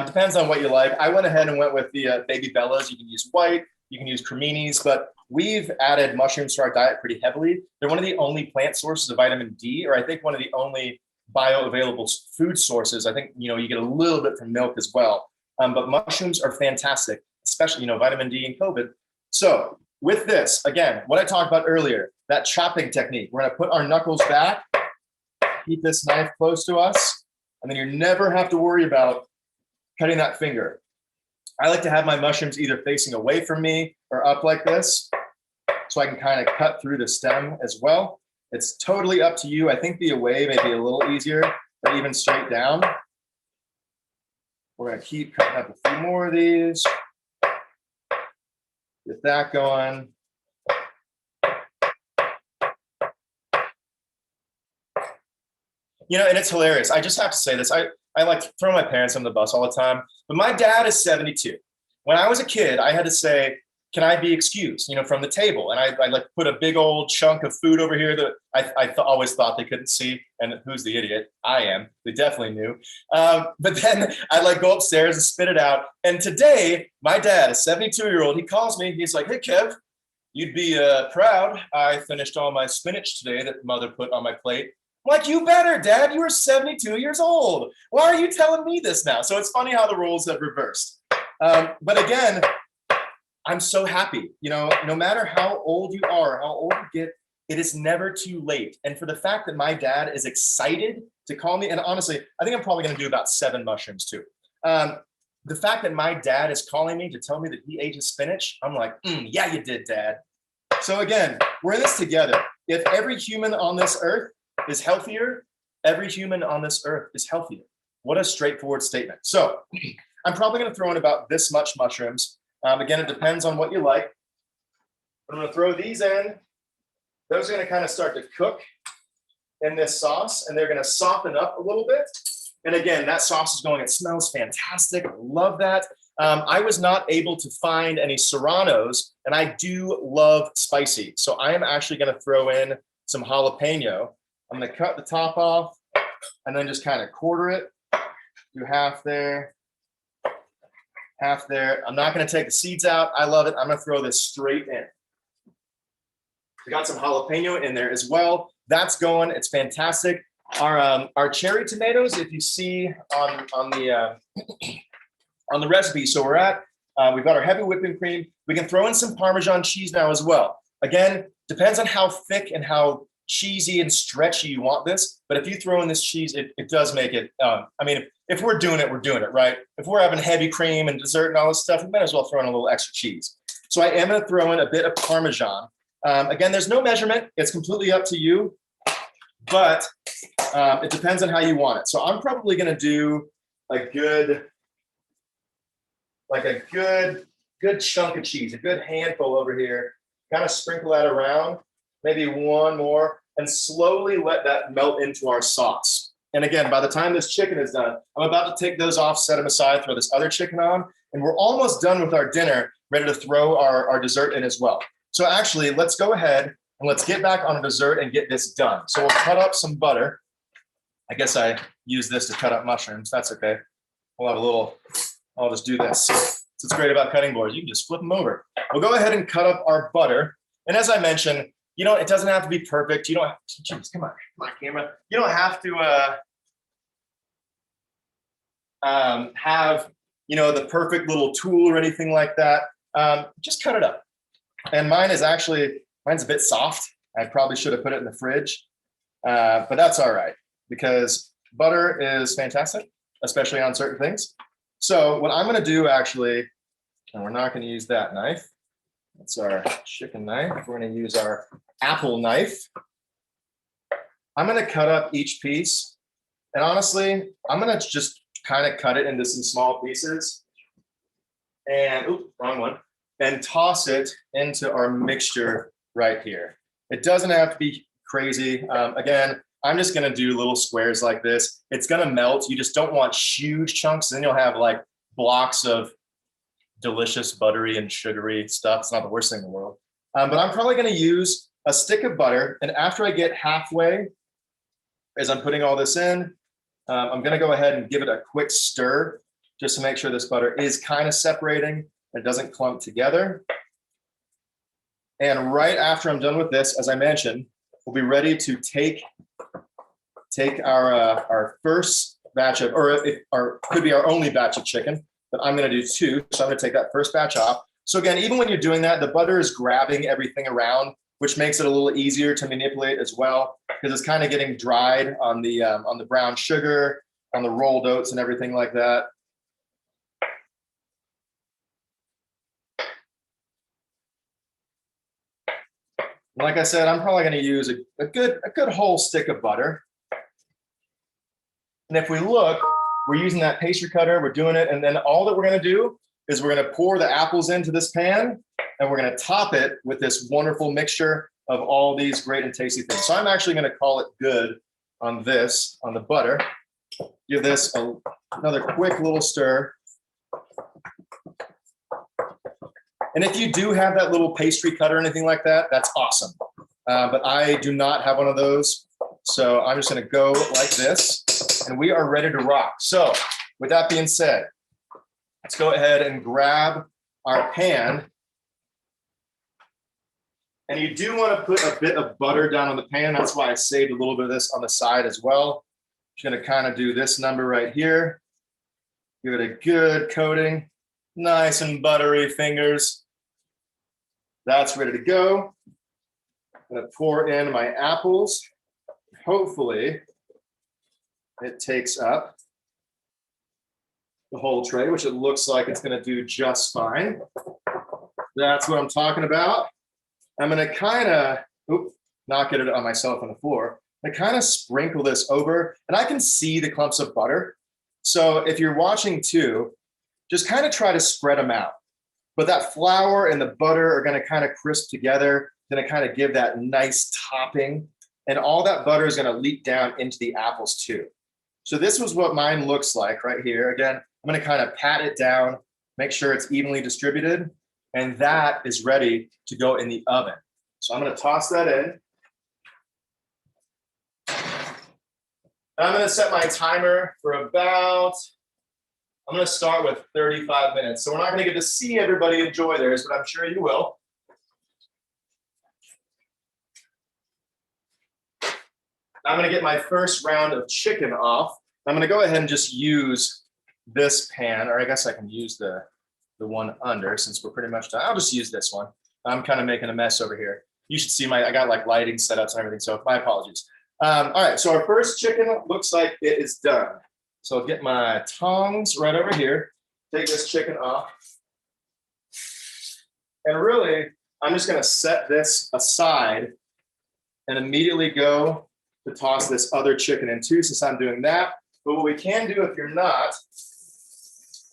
Depends on what you like. I went ahead and went with the Baby Bellas. You can use white, you can use creminis, but we've added mushrooms to our diet pretty heavily. They're one of the only plant sources of vitamin D, or I think one of the only bioavailable food sources. I think, you get a little bit from milk as well. But mushrooms are fantastic, especially, vitamin D and COVID. So with this, again, what I talked about earlier, that chopping technique, we're going to put our knuckles back, keep this knife close to us, and then you never have to worry about cutting that finger. I like to have my mushrooms either facing away from me or up like this, so I can kind of cut through the stem as well. It's totally up to you. I think the away may be a little easier, but even straight down. We're going to keep cutting up a few more of these. Get that going. And it's hilarious. I just have to say this. I like to throw my parents on the bus all the time, but my dad is 72. When I was a kid, I had to say, can I be excused, from the table? And I like put a big old chunk of food over here that I always thought they couldn't see. And who's the idiot? I am. They definitely knew. But then I'd like go upstairs and spit it out. And today, my dad, a 72-year-old, he calls me. He's like, hey, Kev, you'd be proud. I finished all my spinach today that mother put on my plate. I'm like, you better, Dad. You are 72 years old. Why are you telling me this now? So it's funny how the roles have reversed. But again, I'm so happy. No matter how old you are, how old you get, it is never too late. And for the fact that my dad is excited to call me, and honestly, I think I'm probably going to do about 7 mushrooms too. The fact that my dad is calling me to tell me that he ate his spinach, I'm like, yeah, you did, Dad. So again, we're in this together. If every human on this earth is healthier, every human on this earth is healthier. What a straightforward statement. So I'm probably going to throw in about this much mushrooms. Again, it depends on what you like. I'm going to throw these in. Those are going to kind of start to cook in this sauce, and they're going to soften up a little bit. And again, that sauce is going, it smells fantastic. I love that. I was not able to find any serranos, and I do love spicy. So I am actually going to throw in some jalapeno. I'm going to cut the top off and then just kind of quarter it. Do half there, half there. I'm not going to take the seeds out. I love it. I'm going to throw this straight in. We got some jalapeno in there as well. That's going. It's fantastic. our cherry tomatoes, if you see on the recipe, so we've got our heavy whipping cream. We can throw in some Parmesan cheese now as well. Again, depends on how thick and how cheesy and stretchy you want this. But if you throw in this cheese, it does make it, I mean, if we're doing it, right? If we're having heavy cream and dessert and all this stuff, we might as well throw in a little extra cheese. So I am gonna throw in a bit of Parmesan. Again, there's no measurement. It's completely up to you, but it depends on how you want it. So I'm probably gonna do a good chunk of cheese, a good handful over here, kind of sprinkle that around, maybe one more, and slowly let that melt into our sauce. And again, by the time this chicken is done, I'm about to take those off, set them aside, throw this other chicken on, and we're almost done with our dinner, ready to throw our dessert in as well. So actually, let's go ahead and let's get back on a dessert and get this done. So we'll cut up some butter. I guess I use this to cut up mushrooms. That's okay. We'll have a little, I'll just do this. What's great about cutting boards, you can just flip them over. We'll go ahead and cut up our butter. And as I mentioned, it doesn't have to be perfect. You don't have to, geez, come on, camera. You don't have to have, the perfect little tool or anything like that. Just cut it up. And mine's a bit soft. I probably should have put it in the fridge, but that's all right because butter is fantastic, especially on certain things. So what I'm gonna do actually, and we're not gonna use that knife. That's our chicken knife. We're gonna use our apple knife. I'm gonna cut up each piece. And honestly, I'm gonna just kind of cut it into some small pieces. And, oops, wrong one. And toss it into our mixture right here. It doesn't have to be crazy. Again, I'm just gonna do little squares like this. It's gonna melt. You just don't want huge chunks. Then you'll have like blocks of delicious buttery and sugary stuff. It's not the worst thing in the world. But I'm probably gonna use a stick of butter. And after I get halfway, as I'm putting all this in, I'm gonna go ahead and give it a quick stir just to make sure this butter is kind of separating. It doesn't clump together. And right after I'm done with this, as I mentioned, we'll be ready to take our first batch of, or could be our only batch of chicken, but I'm gonna do two. So I'm gonna take that first batch off. So again, even when you're doing that, the butter is grabbing everything around, which makes it a little easier to manipulate as well, because it's kind of getting dried on the brown sugar, on the rolled oats and everything like that. Like I said, I'm probably going to use a good whole stick of butter. And if we look, we're using that pastry cutter, we're doing it, and then all that we're going to do is we're going to pour the apples into this pan, and we're going to top it with this wonderful mixture of all these great and tasty things. So I'm actually going to call it good on this, on the butter. Give this another quick little stir. And if you do have that little pastry cutter or anything like that, that's awesome. But I do not have one of those. So I'm just gonna go like this and we are ready to rock. So with that being said, let's go ahead and grab our pan. And you do wanna put a bit of butter down on the pan. That's why I saved a little bit of this on the side as well. Just gonna kind of do this number right here. Give it a good coating, nice and buttery fingers. That's ready to go. I'm gonna pour in my apples. Hopefully it takes up the whole tray, which it looks like it's gonna do just fine. That's what I'm talking about. I'm gonna kind of, not get it on myself on the floor. I kind of sprinkle this over and I can see the clumps of butter. So if you're watching too, just kind of try to spread them out. But that flour and the butter are gonna kind of crisp together, gonna kind of give that nice topping. And all that butter is gonna leak down into the apples too. So this was what mine looks like right here. Again, I'm gonna kind of pat it down, make sure it's evenly distributed, and that is ready to go in the oven. So I'm gonna toss that in. And I'm gonna set my timer for about, I'm gonna start with 35 minutes. So we're not gonna get to see everybody enjoy theirs, but I'm sure you will. I'm gonna get my first round of chicken off. I'm gonna go ahead and just use this pan, or I guess I can use the one under since we're pretty much done. I'll just use this one. I'm kind of making a mess over here. You should see I got like lighting setups and everything, so my apologies. All right, so our first chicken looks like it is done. So I'll get my tongs right over here, take this chicken off. And really, I'm just gonna set this aside and immediately go to toss this other chicken in too, since I'm doing that. But what we can do if you're not,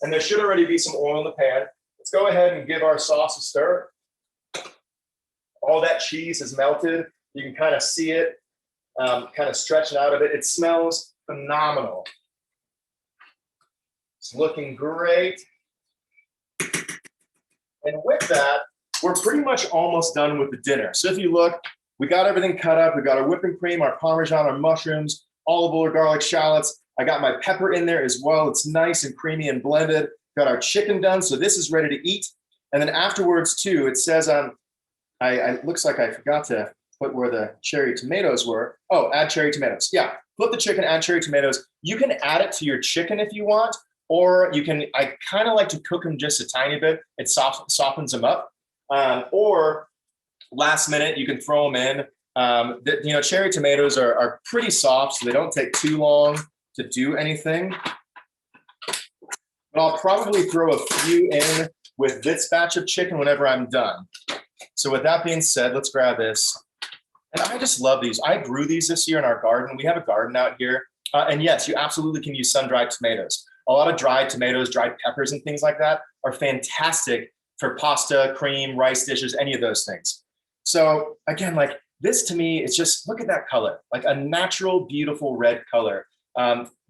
and there should already be some oil in the pan, let's go ahead and give our sauce a stir. All that cheese is melted. You can kind of see it kind of stretching out of it. It smells phenomenal. It's looking great. And with that, we're pretty much almost done with the dinner. So if you look, we got everything cut up. We got our whipping cream, our Parmesan, our mushrooms, olive oil, garlic, shallots. I got my pepper in there as well. It's nice and creamy and blended. Got our chicken done. So this is ready to eat. And then afterwards too, it says it looks like I forgot to put where the cherry tomatoes were. Oh, add cherry tomatoes. Yeah, flip the chicken, add cherry tomatoes. You can add it to your chicken if you want, or you can, I kind of like to cook them just a tiny bit. It softens them up. Or last minute, you can throw them in. Cherry tomatoes are pretty soft, so they don't take too long to do anything. But I'll probably throw a few in with this batch of chicken whenever I'm done. So with that being said, let's grab this. And I just love these. I grew these this year in our garden. We have a garden out here. And yes, you absolutely can use sun-dried tomatoes. A lot of dried tomatoes, dried peppers, and things like that are fantastic for pasta, cream, rice dishes, any of those things. So again, like this to me, it's just, look at that color, like a natural, beautiful red color.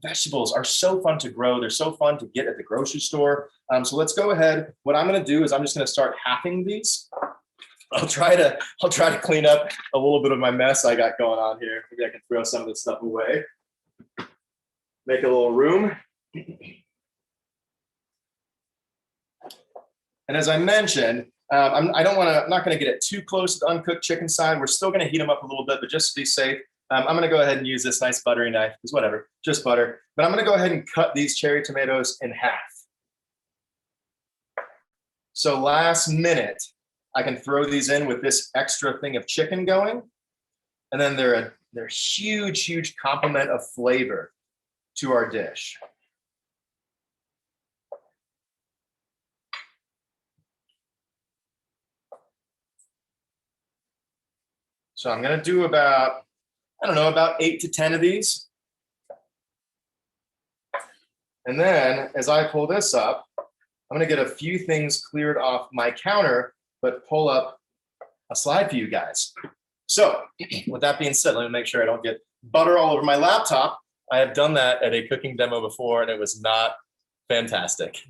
Vegetables are so fun to grow. They're so fun to get at the grocery store. So let's go ahead. What I'm gonna do is I'm just gonna start halving these. I'll try to clean up a little bit of my mess I got going on here. Maybe I can throw some of this stuff away. Make a little room. And as I mentioned, I'm not going to get it too close to the uncooked chicken side. We're still going to heat them up a little bit, but just to be safe, I'm going to go ahead and use this nice buttery knife. It's whatever, just butter. But I'm going to go ahead and cut these cherry tomatoes in half. So last minute, I can throw these in with this extra thing of chicken going. And then they're a huge, huge complement of flavor to our dish. So I'm going to do about 8 to 10 of these. And then as I pull this up, I'm going to get a few things cleared off my counter, but pull up a slide for you guys. So with that being said, let me make sure I don't get butter all over my laptop. I have done that at a cooking demo before, and it was not fantastic.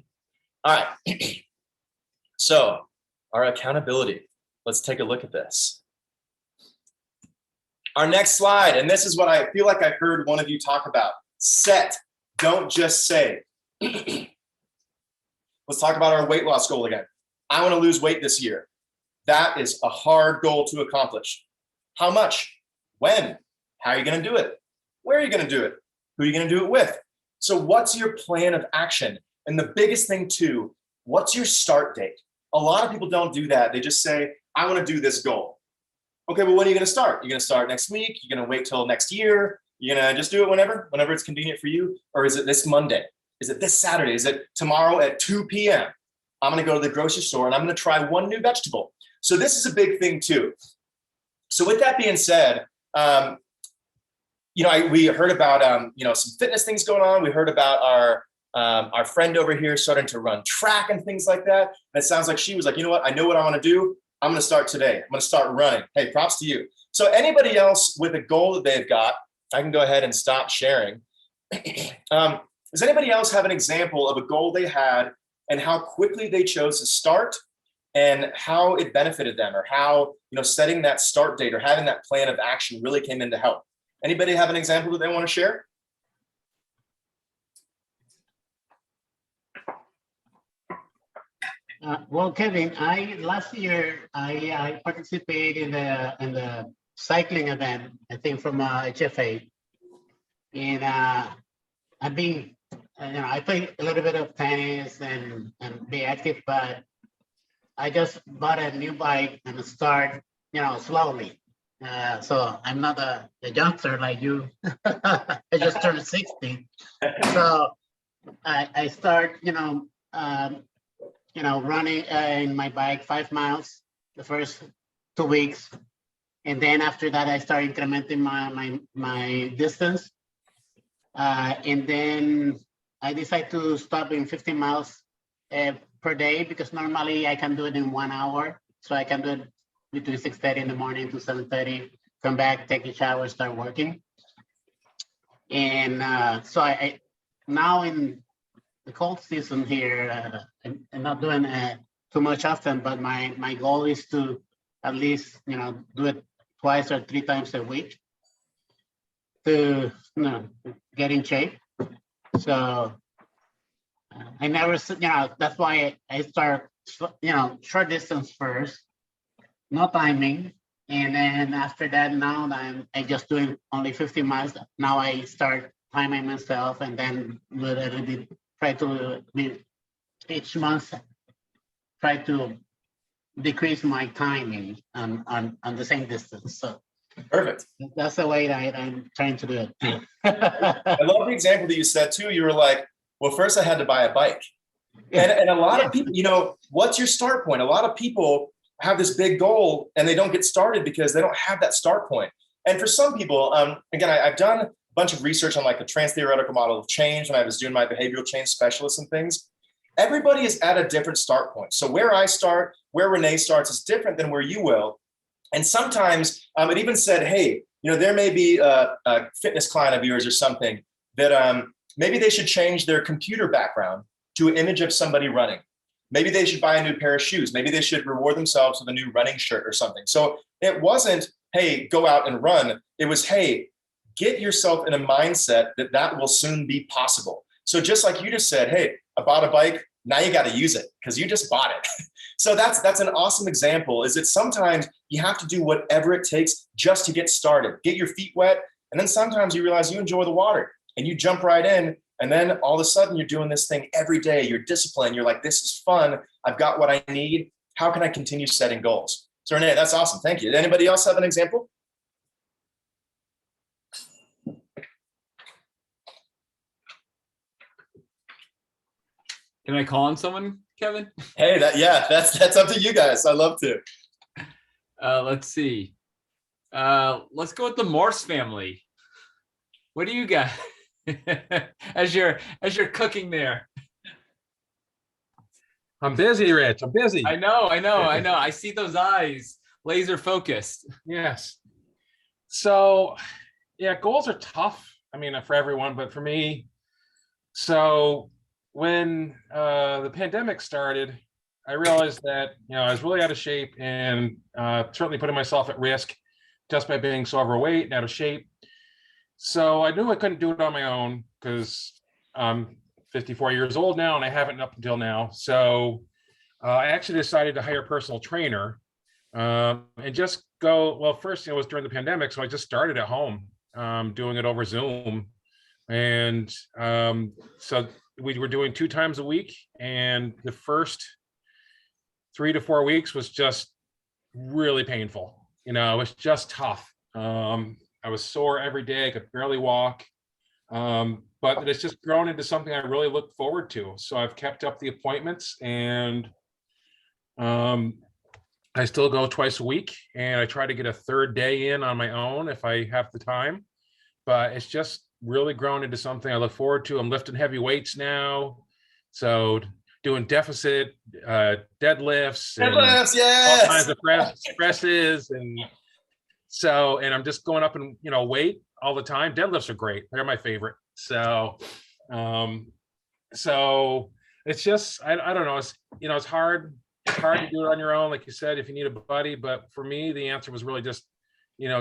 All right. So our accountability. Let's take a look at this. Our next slide, and this is what I feel like I heard one of you talk about. Set, don't just say. Let's talk about our weight loss goal again. I want to lose weight this year. That is a hard goal to accomplish. How much? When? How are you going to do it? Where are you going to do it? Who are you going to do it with? So what's your plan of action? And the biggest thing too, what's your start date? A lot of people don't do that. They just say, I want to do this goal. Okay, well, when are you going to start? You're going to start next week? You're going to wait till next year? You're going to just do it whenever it's convenient for you? Or is it this Monday? Is it this Saturday? Is it tomorrow at 2 p.m.? I'm going to go to the grocery store and I'm going to try one new vegetable. So this is a big thing too. So with that being said, we heard about some fitness things going on. We heard about our friend over here starting to run track and things like that. And it sounds like she was like, you know what? I know what I want to do. I'm going to start today. I'm going to start running. Hey, props to you. So anybody else with a goal that they've got, I can go ahead and stop sharing. Does anybody else have an example of a goal they had and how quickly they chose to start and how it benefited them, or how setting that start date or having that plan of action really came in to help? Anybody have an example that they want to share? Well, Kevin, last year I participated in the cycling event, I think from HFA. And I've been, I play a little bit of tennis and be active, but I just bought a new bike and start, slowly. So I'm not a youngster like you. I just turned 60. So I start, running in my bike 5 miles the first 2 weeks. And then after that, I start incrementing my distance. And then I decide to stop in 15 miles per day, because normally I can do it in 1 hour. So I can do it between 6:30 in the morning to 7:30, come back, take a shower, start working. And so I now in the cold season here, I'm not doing too much often, but my goal is to at least, do it 2 or 3 times a week to, get in shape. So I never, that's why I start, short distance first, no timing. And then after that, now I just doing only 50 miles. Now I start timing myself, and then literally try to be each month, try to decrease my timing on the same distance. So Perfect. that's the way that I'm trying to do it. I love the example that you said too. You were like, well, first I had to buy a bike. And a lot of people, what's your start point? A lot of people have this big goal and they don't get started because they don't have that start point. And for some people, again, I've done a bunch of research on like the trans-theoretical model of change when I was doing my behavioral change specialist and things. Everybody is at a different start point. So where I start, where Renee starts is different than where you will. And sometimes it even said, hey, there may be a fitness client of yours or something that maybe they should change their computer background to an image of somebody running. Maybe they should buy a new pair of shoes. Maybe they should reward themselves with a new running shirt or something. So it wasn't, hey, go out and run. It was, hey, get yourself in a mindset that will soon be possible. So just like you just said, hey, I bought a bike. Now you got to use it because you just bought it. So that's an awesome example, is that sometimes you have to do whatever it takes just to get started, get your feet wet. And then sometimes you realize you enjoy the water and you jump right in. And then all of a sudden you're doing this thing every day. You're disciplined. You're like, this is fun. I've got what I need. How can I continue setting goals? So Renee, that's awesome. Thank you. Did anybody else have an example? Can I call on someone, Kevin? Hey, that's up to you guys. I love to. Let's see. Let's go with the Morse family. What do you got as you're cooking there? I'm busy, Rich. I'm busy. I know. I see those eyes, laser focused. Yes. So, yeah, goals are tough. I mean, for everyone, but for me. So when the pandemic started, I realized that, I was really out of shape and certainly putting myself at risk just by being so overweight and out of shape. So I knew I couldn't do it on my own because I'm 54 years old now and I haven't up until now. So I actually decided to hire a personal trainer and just go, well, first, it was during the pandemic. So I just started at home doing it over Zoom. And so we were doing 2 times a week. And the first 3 to 4 weeks was just really painful. It was just tough. I was sore every day. I could barely walk. But it's just grown into something I really look forward to. So I've kept up the appointments and I still go twice a week and I try to get a 3rd day in on my own if I have the time. But it's just really grown into something I look forward to. I'm lifting heavy weights now. So doing deficit deadlifts, yes, all kinds of presses, and I'm just going up in weight all the time. Deadlifts are great; they're my favorite. So it's just I don't know. It's hard. It's hard to do it on your own, like you said, if you need a buddy. But for me, the answer was really just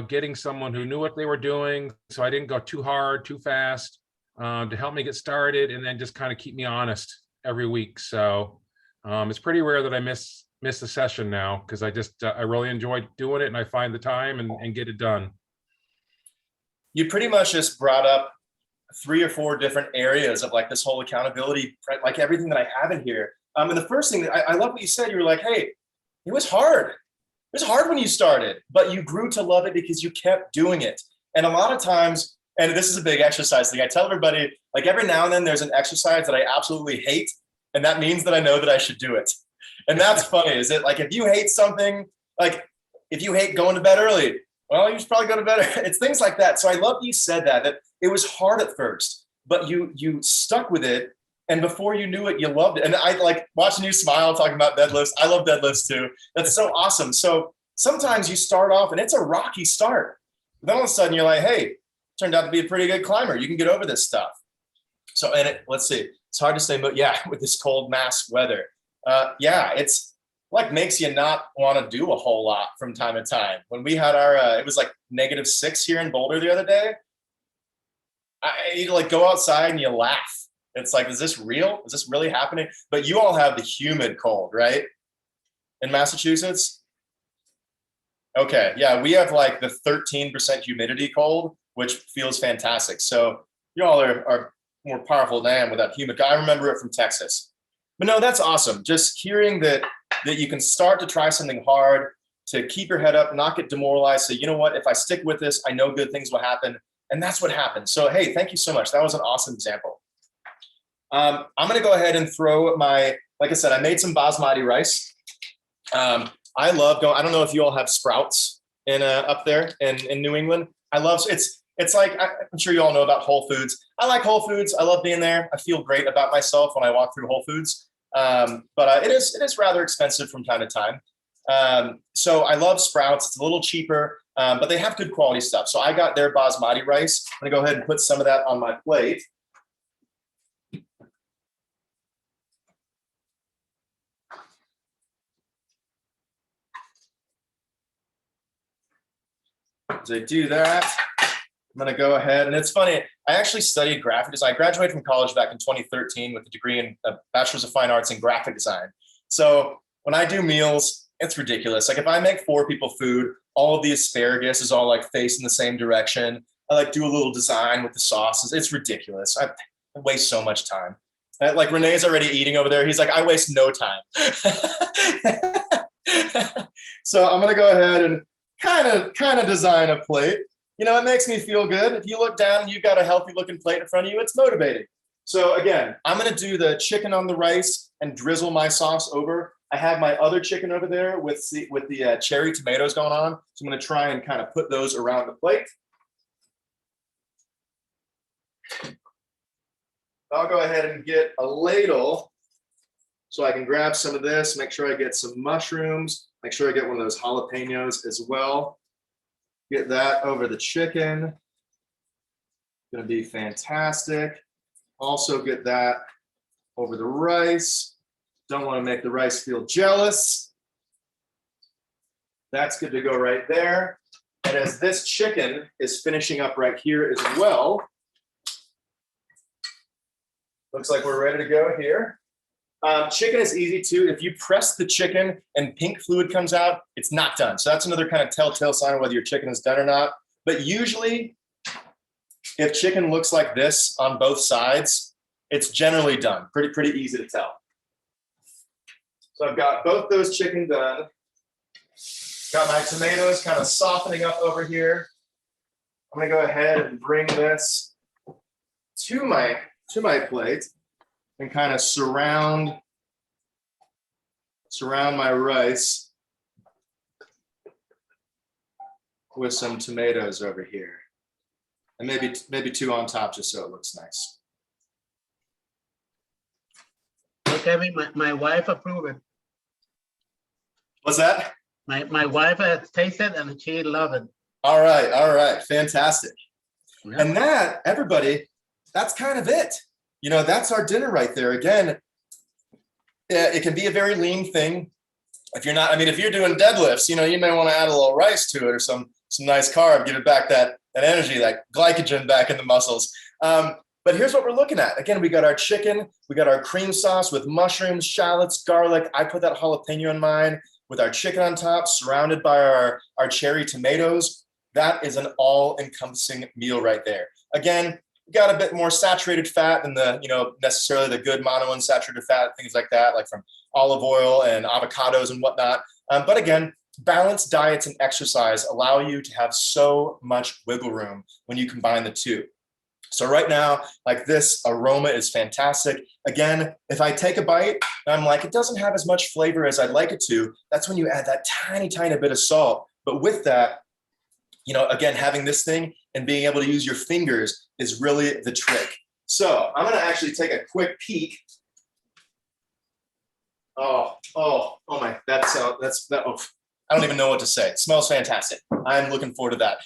getting someone who knew what they were doing, so I didn't go too hard, too fast, to help me get started, and then just kind of keep me honest every week. So it's pretty rare that I miss miss a session now because I really enjoy doing it and I find the time and get it done. You pretty much just brought up 3 or 4 different areas of like this whole accountability, like everything that I have in here. And the first thing that I love what you said, you were like, hey, it was hard. It was hard when you started, but you grew to love it because you kept doing it. And a lot of times, and this is a big exercise thing, I tell everybody, like every now and then there's an exercise that I absolutely hate. And that means that I know that I should do it. And that's funny, is it like if you hate something, like if you hate going to bed early, well, you should probably go to bed. It's things like that. So I love you said that it was hard at first, but you stuck with it. And before you knew it, you loved it. And I like watching you smile talking about deadlifts. I love deadlifts too. That's so awesome. So sometimes you start off and it's a rocky start. But then all of a sudden you're like, hey, turned out to be a pretty good climber. You can get over this stuff. So, and let's see, it's hard to say, but yeah, with this cold mass weather, yeah, it's like makes you not want to do a whole lot from time to time. When we had our, it was like -6 here in Boulder the other day. You like go outside and you laugh. It's like, is this real? Is this really happening? But you all have the humid cold, right? In Massachusetts? Okay, yeah, we have like the 13% humidity cold, which feels fantastic. So you all are more powerful than I am with that humid. I remember it from Texas. But no, that's awesome. Just hearing that you can start to try something hard, to keep your head up, not get demoralized. So you know what, if I stick with this, I know good things will happen. And that's what happened. So, hey, thank you so much. That was an awesome example. I'm going to go ahead and throw like I said, I made some basmati rice. I love going, I don't know if you all have Sprouts up there in New England. I love, it's like, I'm sure you all know about Whole Foods. I like Whole Foods. I love being there. I feel great about myself when I walk through Whole Foods. But it is rather expensive from time to time. So I love Sprouts. It's a little cheaper, but they have good quality stuff. So I got their basmati rice. I'm gonna go ahead and put some of that on my plate. As I do that, I'm going to go ahead, and it's funny, I actually studied graphic design. I graduated from college back in 2013 with a degree in Bachelor's of Fine Arts in graphic design. So when I do meals, it's ridiculous. Like if I make 4 people food, all of the asparagus is all like facing the same direction. I like do a little design with the sauces. It's ridiculous. I waste so much time. Like Renee's already eating over there. He's like, I waste no time. So I'm going to go ahead and kind of design a plate. You know, it makes me feel good. If you look down and you've got a healthy looking plate in front of you, it's motivating. So again, I'm going to do the chicken on the rice and drizzle my sauce over. I have my other chicken over there with the cherry tomatoes going on. So I'm going to try and kind of put those around the plate. I'll go ahead and get a ladle so I can grab some of this, make sure I get some mushrooms, make sure I get one of those jalapenos as well. Get that over the chicken. Gonna be fantastic. Also get that over the rice. Don't want to make the rice feel jealous. That's good to go right there. And as this chicken is finishing up right here as well, looks like we're ready to go here. Chicken is easy too. If you press the chicken and pink fluid comes out, it's not done. So that's another kind of telltale sign of whether your chicken is done or not. But usually, if chicken looks like this on both sides, it's generally done. Pretty easy to tell. So I've got both those chicken done. Got my tomatoes kind of softening up over here. I'm gonna go ahead and bring this to my plate and kind of surround my rice with some tomatoes over here. And maybe 2 on top just so it looks nice. Okay, my wife approved it. What's that? My wife has tasted and she loved it. All right, fantastic. Yeah. And that, everybody, that's kind of it. You know, that's our dinner right there. Again, it can be a very lean thing. If you're not, I mean, if you're doing deadlifts, you know, you may want to add a little rice to it or some nice carb, give it back that energy, that glycogen back in the muscles. But here's what we're looking at. Again, we got our chicken, we got our cream sauce with mushrooms, shallots, garlic. I put that jalapeno in mine with our chicken on top, surrounded by our cherry tomatoes. That is an all-encompassing meal right there. Again, we got a bit more saturated fat than the, necessarily the good monounsaturated fat, things like that, like from olive oil and avocados and whatnot. But again, balanced diets and exercise allow you to have so much wiggle room when you combine the two. So right now, like, this aroma is fantastic. Again, if I take a bite and I'm like, it doesn't have as much flavor as I'd like it to, that's when you add that tiny bit of salt. But with that, again, having this thing and being able to use your fingers is really the trick. So I'm gonna actually take a quick peek. Oh my, I don't even know what to say. It smells fantastic. I'm looking forward to that.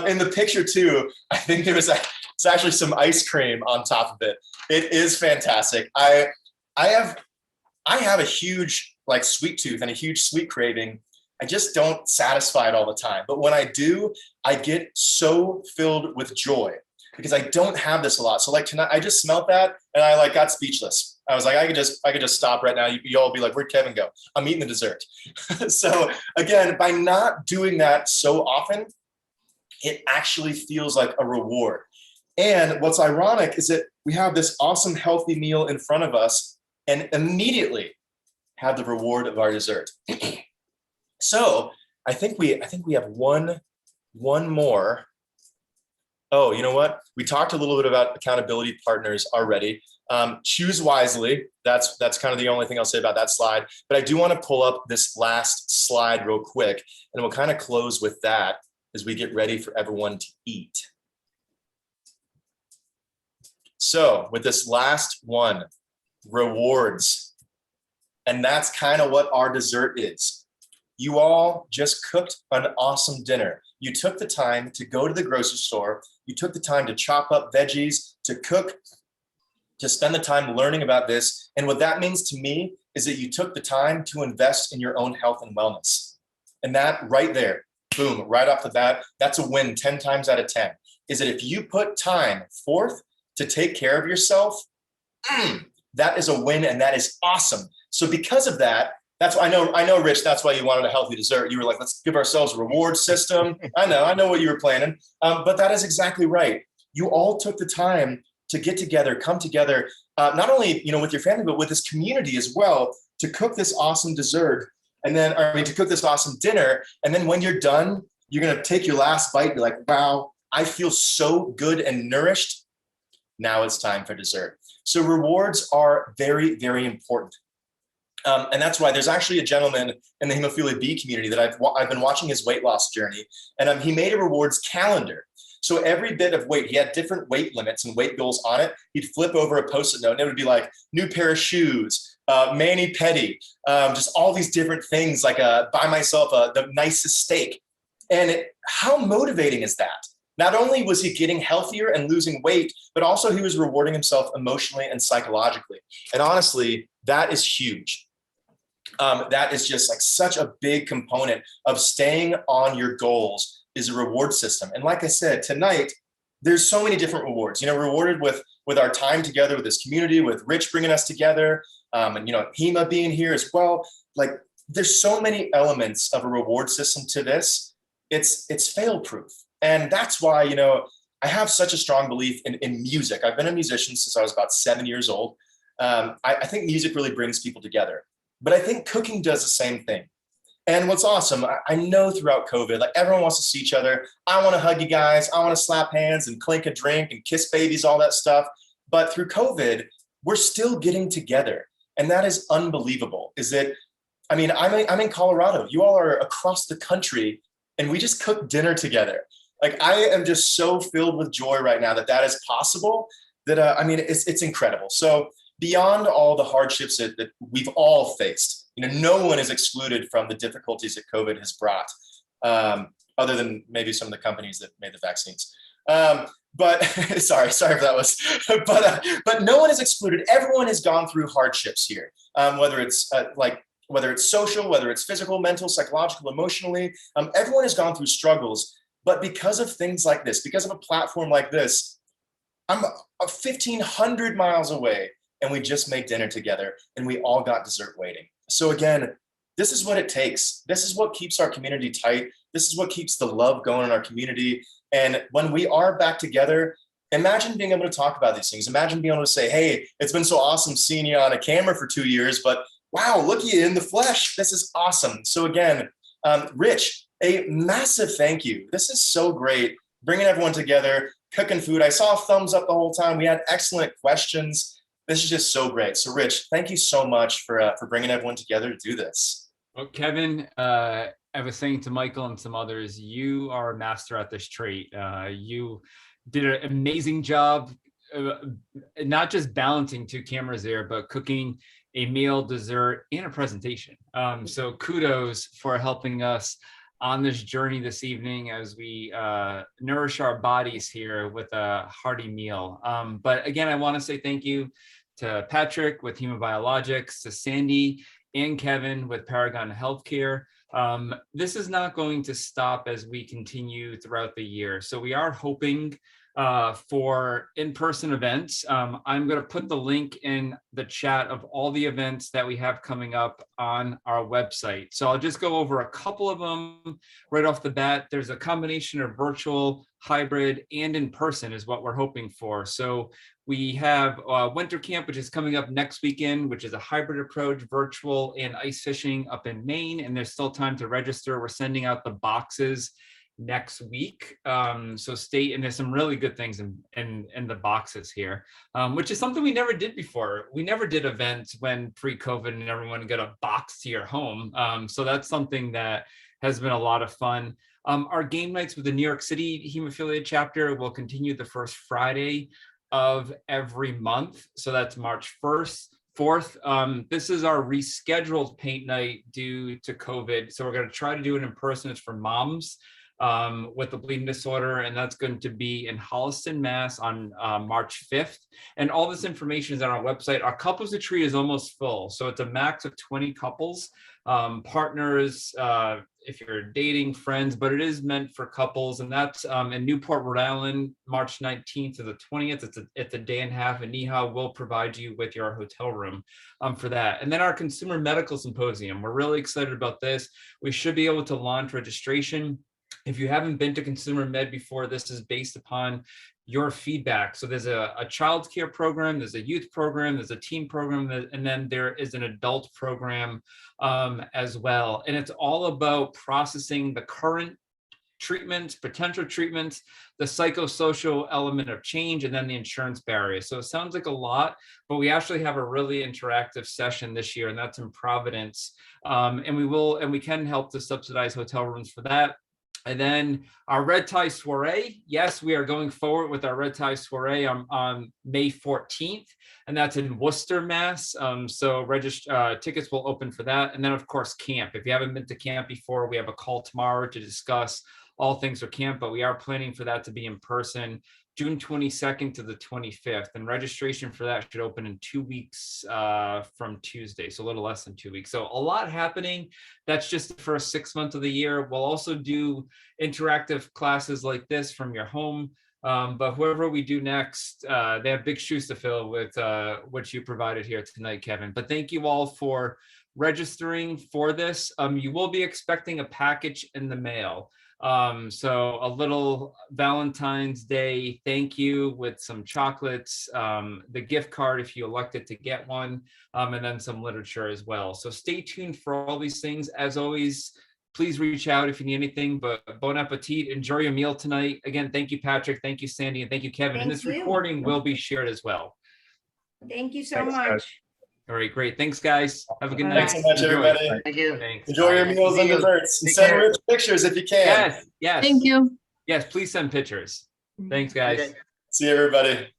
In the picture too, I think it's actually some ice cream on top of it. It is fantastic. I have a huge sweet tooth and a huge sweet craving. I just don't satisfy it all the time. But when I do, I get so filled with joy because I don't have this a lot. So tonight, I just smelled that and I got speechless. I was like, I could just stop right now. You all be like, where'd Kevin go? I'm eating the dessert. So again, by not doing that so often, it actually feels like a reward. And what's ironic is that we have this awesome, healthy meal in front of us and immediately have the reward of our dessert. So I think we have one more. Oh, you know what? We talked a little bit about accountability partners already. Choose wisely. That's kind of the only thing I'll say about that slide. But I do want to pull up this last slide real quick, and we'll kind of close with that as we get ready for everyone to eat. So with this last one, rewards. And that's kind of what our dessert is. You all just cooked an awesome dinner. You took the time to go to the grocery store. You took the time to chop up veggies, to cook, to spend the time learning about this. And what that means to me is that you took the time to invest in your own health and wellness. And that right there, boom, right off the bat, that's a win 10 times out of 10. Is that if you put time forth to take care of yourself, that is a win and that is awesome. So because of that, that's why I know, Rich, that's why you wanted a healthy dessert. You were like, let's give ourselves a reward system. I know what you were planning, but that is exactly right. You all took the time to get together, come together, not only, with your family, but with this community as well, to cook this awesome dessert to cook this awesome dinner. And then when you're done, you're going to take your last bite and be like, wow, I feel so good and nourished. Now it's time for dessert. So rewards are very, very important. And that's why there's actually a gentleman in the hemophilia B community that I've been watching his weight loss journey, and he made a rewards calendar. So every bit of weight, he had different weight limits and weight goals on it. He'd flip over a Post-it note and it would be like new pair of shoes, mani-pedi, just all these different things, like buy myself the nicest steak. And how motivating is that? Not only was he getting healthier and losing weight, but also he was rewarding himself emotionally and psychologically. And honestly, that is huge. That is just such a big component of staying on your goals is a reward system. And like I said, tonight, there's so many different rewards, rewarded with our time together with this community, with Rich bringing us together, and, Hema being here as well. There's so many elements of a reward system to this. It's fail-proof. And that's why, I have such a strong belief in music. I've been a musician since I was about 7 years old. I think music really brings people together. But I think cooking does the same thing. And what's awesome, I know throughout COVID, everyone wants to see each other. I want to hug you guys. I want to slap hands and clink a drink and kiss babies, all that stuff. But through COVID, we're still getting together. And that is unbelievable. I'm in Colorado. You all are across the country and we just cook dinner together. I am just so filled with joy right now that is possible, that it's incredible. So beyond all the hardships that we've all faced, no one is excluded from the difficulties that COVID has brought, other than maybe some of the companies that made the vaccines. But sorry if that was, but no one is excluded. Everyone has gone through hardships here, whether it's social, whether it's physical, mental, psychological, emotionally. Everyone has gone through struggles. But because of things like this, because of a platform like this, 1,500 miles away, and we just made dinner together, and we all got dessert waiting. So again, this is what it takes. This is what keeps our community tight. This is what keeps the love going in our community. And when we are back together, imagine being able to talk about these things. Imagine being able to say, hey, it's been so awesome seeing you on a camera for 2 years, but wow, look at you in the flesh. This is awesome. So again, Rich, a massive thank you. This is so great, bringing everyone together, cooking food. I saw a thumbs up the whole time. We had excellent questions. This is just so great. So Rich, thank you so much for bringing everyone together to do this. Well, Kevin, I was saying to Michael and some others, you are a master at this trait. You did an amazing job, not just balancing 2 cameras there, but cooking a meal, dessert, and a presentation. So kudos for helping us on this journey this evening as we nourish our bodies here with a hearty meal. But again, I want to say thank you to Patrick with Hemobiologics, to Sandy and Kevin with Paragon Healthcare. This is not going to stop as we continue throughout the year. So we are hoping for in-person events. I'm going to put the link in the chat of all the events that we have coming up on our website. So I'll just go over a couple of them right off the bat. There's a combination of virtual, hybrid, and in-person is what we're hoping for. So we have winter camp, which is coming up next weekend, which is a hybrid approach, virtual and ice fishing up in Maine. And there's still time to register. We're sending out the boxes next week. So stay, and there's some really good things in the boxes here, which is something we never did before. We never did events when pre-COVID and everyone got a box to your home. So that's something that has been a lot of fun. Our game nights with the New York City Hemophilia chapter will continue the first Friday of every month. So that's March 1st. 4th. This is our rescheduled paint night due to COVID. So we're going to try to do it in person. It's for moms with the bleeding disorder, and that's going to be in Holliston, Mass on March 5th. And all this information is on our website. Our couples retreat is almost full. So it's a max of 20 couples, partners, if you're dating, friends, but it is meant for couples. And that's in Newport, Rhode Island, March 19th to the 20th. It's a day and a half, and NEHA will provide you with your hotel room for that. And then our Consumer Medical Symposium. We're really excited about this. We should be able to launch registration. If you haven't been to Consumer Med before, this is based upon your feedback. So there's a child care program, there's a youth program, there's a teen program, and then there is an adult program as well. And it's all about processing the current treatments, potential treatments, the psychosocial element of change, and then the insurance barrier. So it sounds like a lot, but we actually have a really interactive session this year, and that's in Providence. And we can help to subsidize hotel rooms for that. And then our Red Tie Soiree. Yes, we are going forward with our Red Tie Soiree on May 14th, and that's in Worcester, Mass. So tickets will open for that. And then, of course, camp. If you haven't been to camp before, we have a call tomorrow to discuss all things for camp, but we are planning for that to be in person June 22nd to the 25th. And registration for that should open in 2 weeks from Tuesday, so a little less than 2 weeks. So a lot happening. That's just the first 6 months of the year. We'll also do interactive classes like this from your home. But whoever we do next, they have big shoes to fill with what you provided here tonight, Kevin. But thank you all for registering for this. You will be expecting a package in the mail. So a little Valentine's Day thank you with some chocolates, the gift card if you elected to get one, and then some literature as well. So stay tuned for all these things. As always, please reach out if you need anything, but bon appetit. Enjoy your meal tonight. Again, thank you, Patrick. Thank you, Sandy. And thank you, Kevin. And this recording will be shared as well. Thank you so much. All right, great. Thanks, guys. Have a good Thanks night. so much, everybody. Thank you. Thanks. Enjoy your meals and desserts. And send rich pictures if you can. Yes, yes. Thank you. Yes, please send pictures. Thanks, guys. Okay. See you, everybody.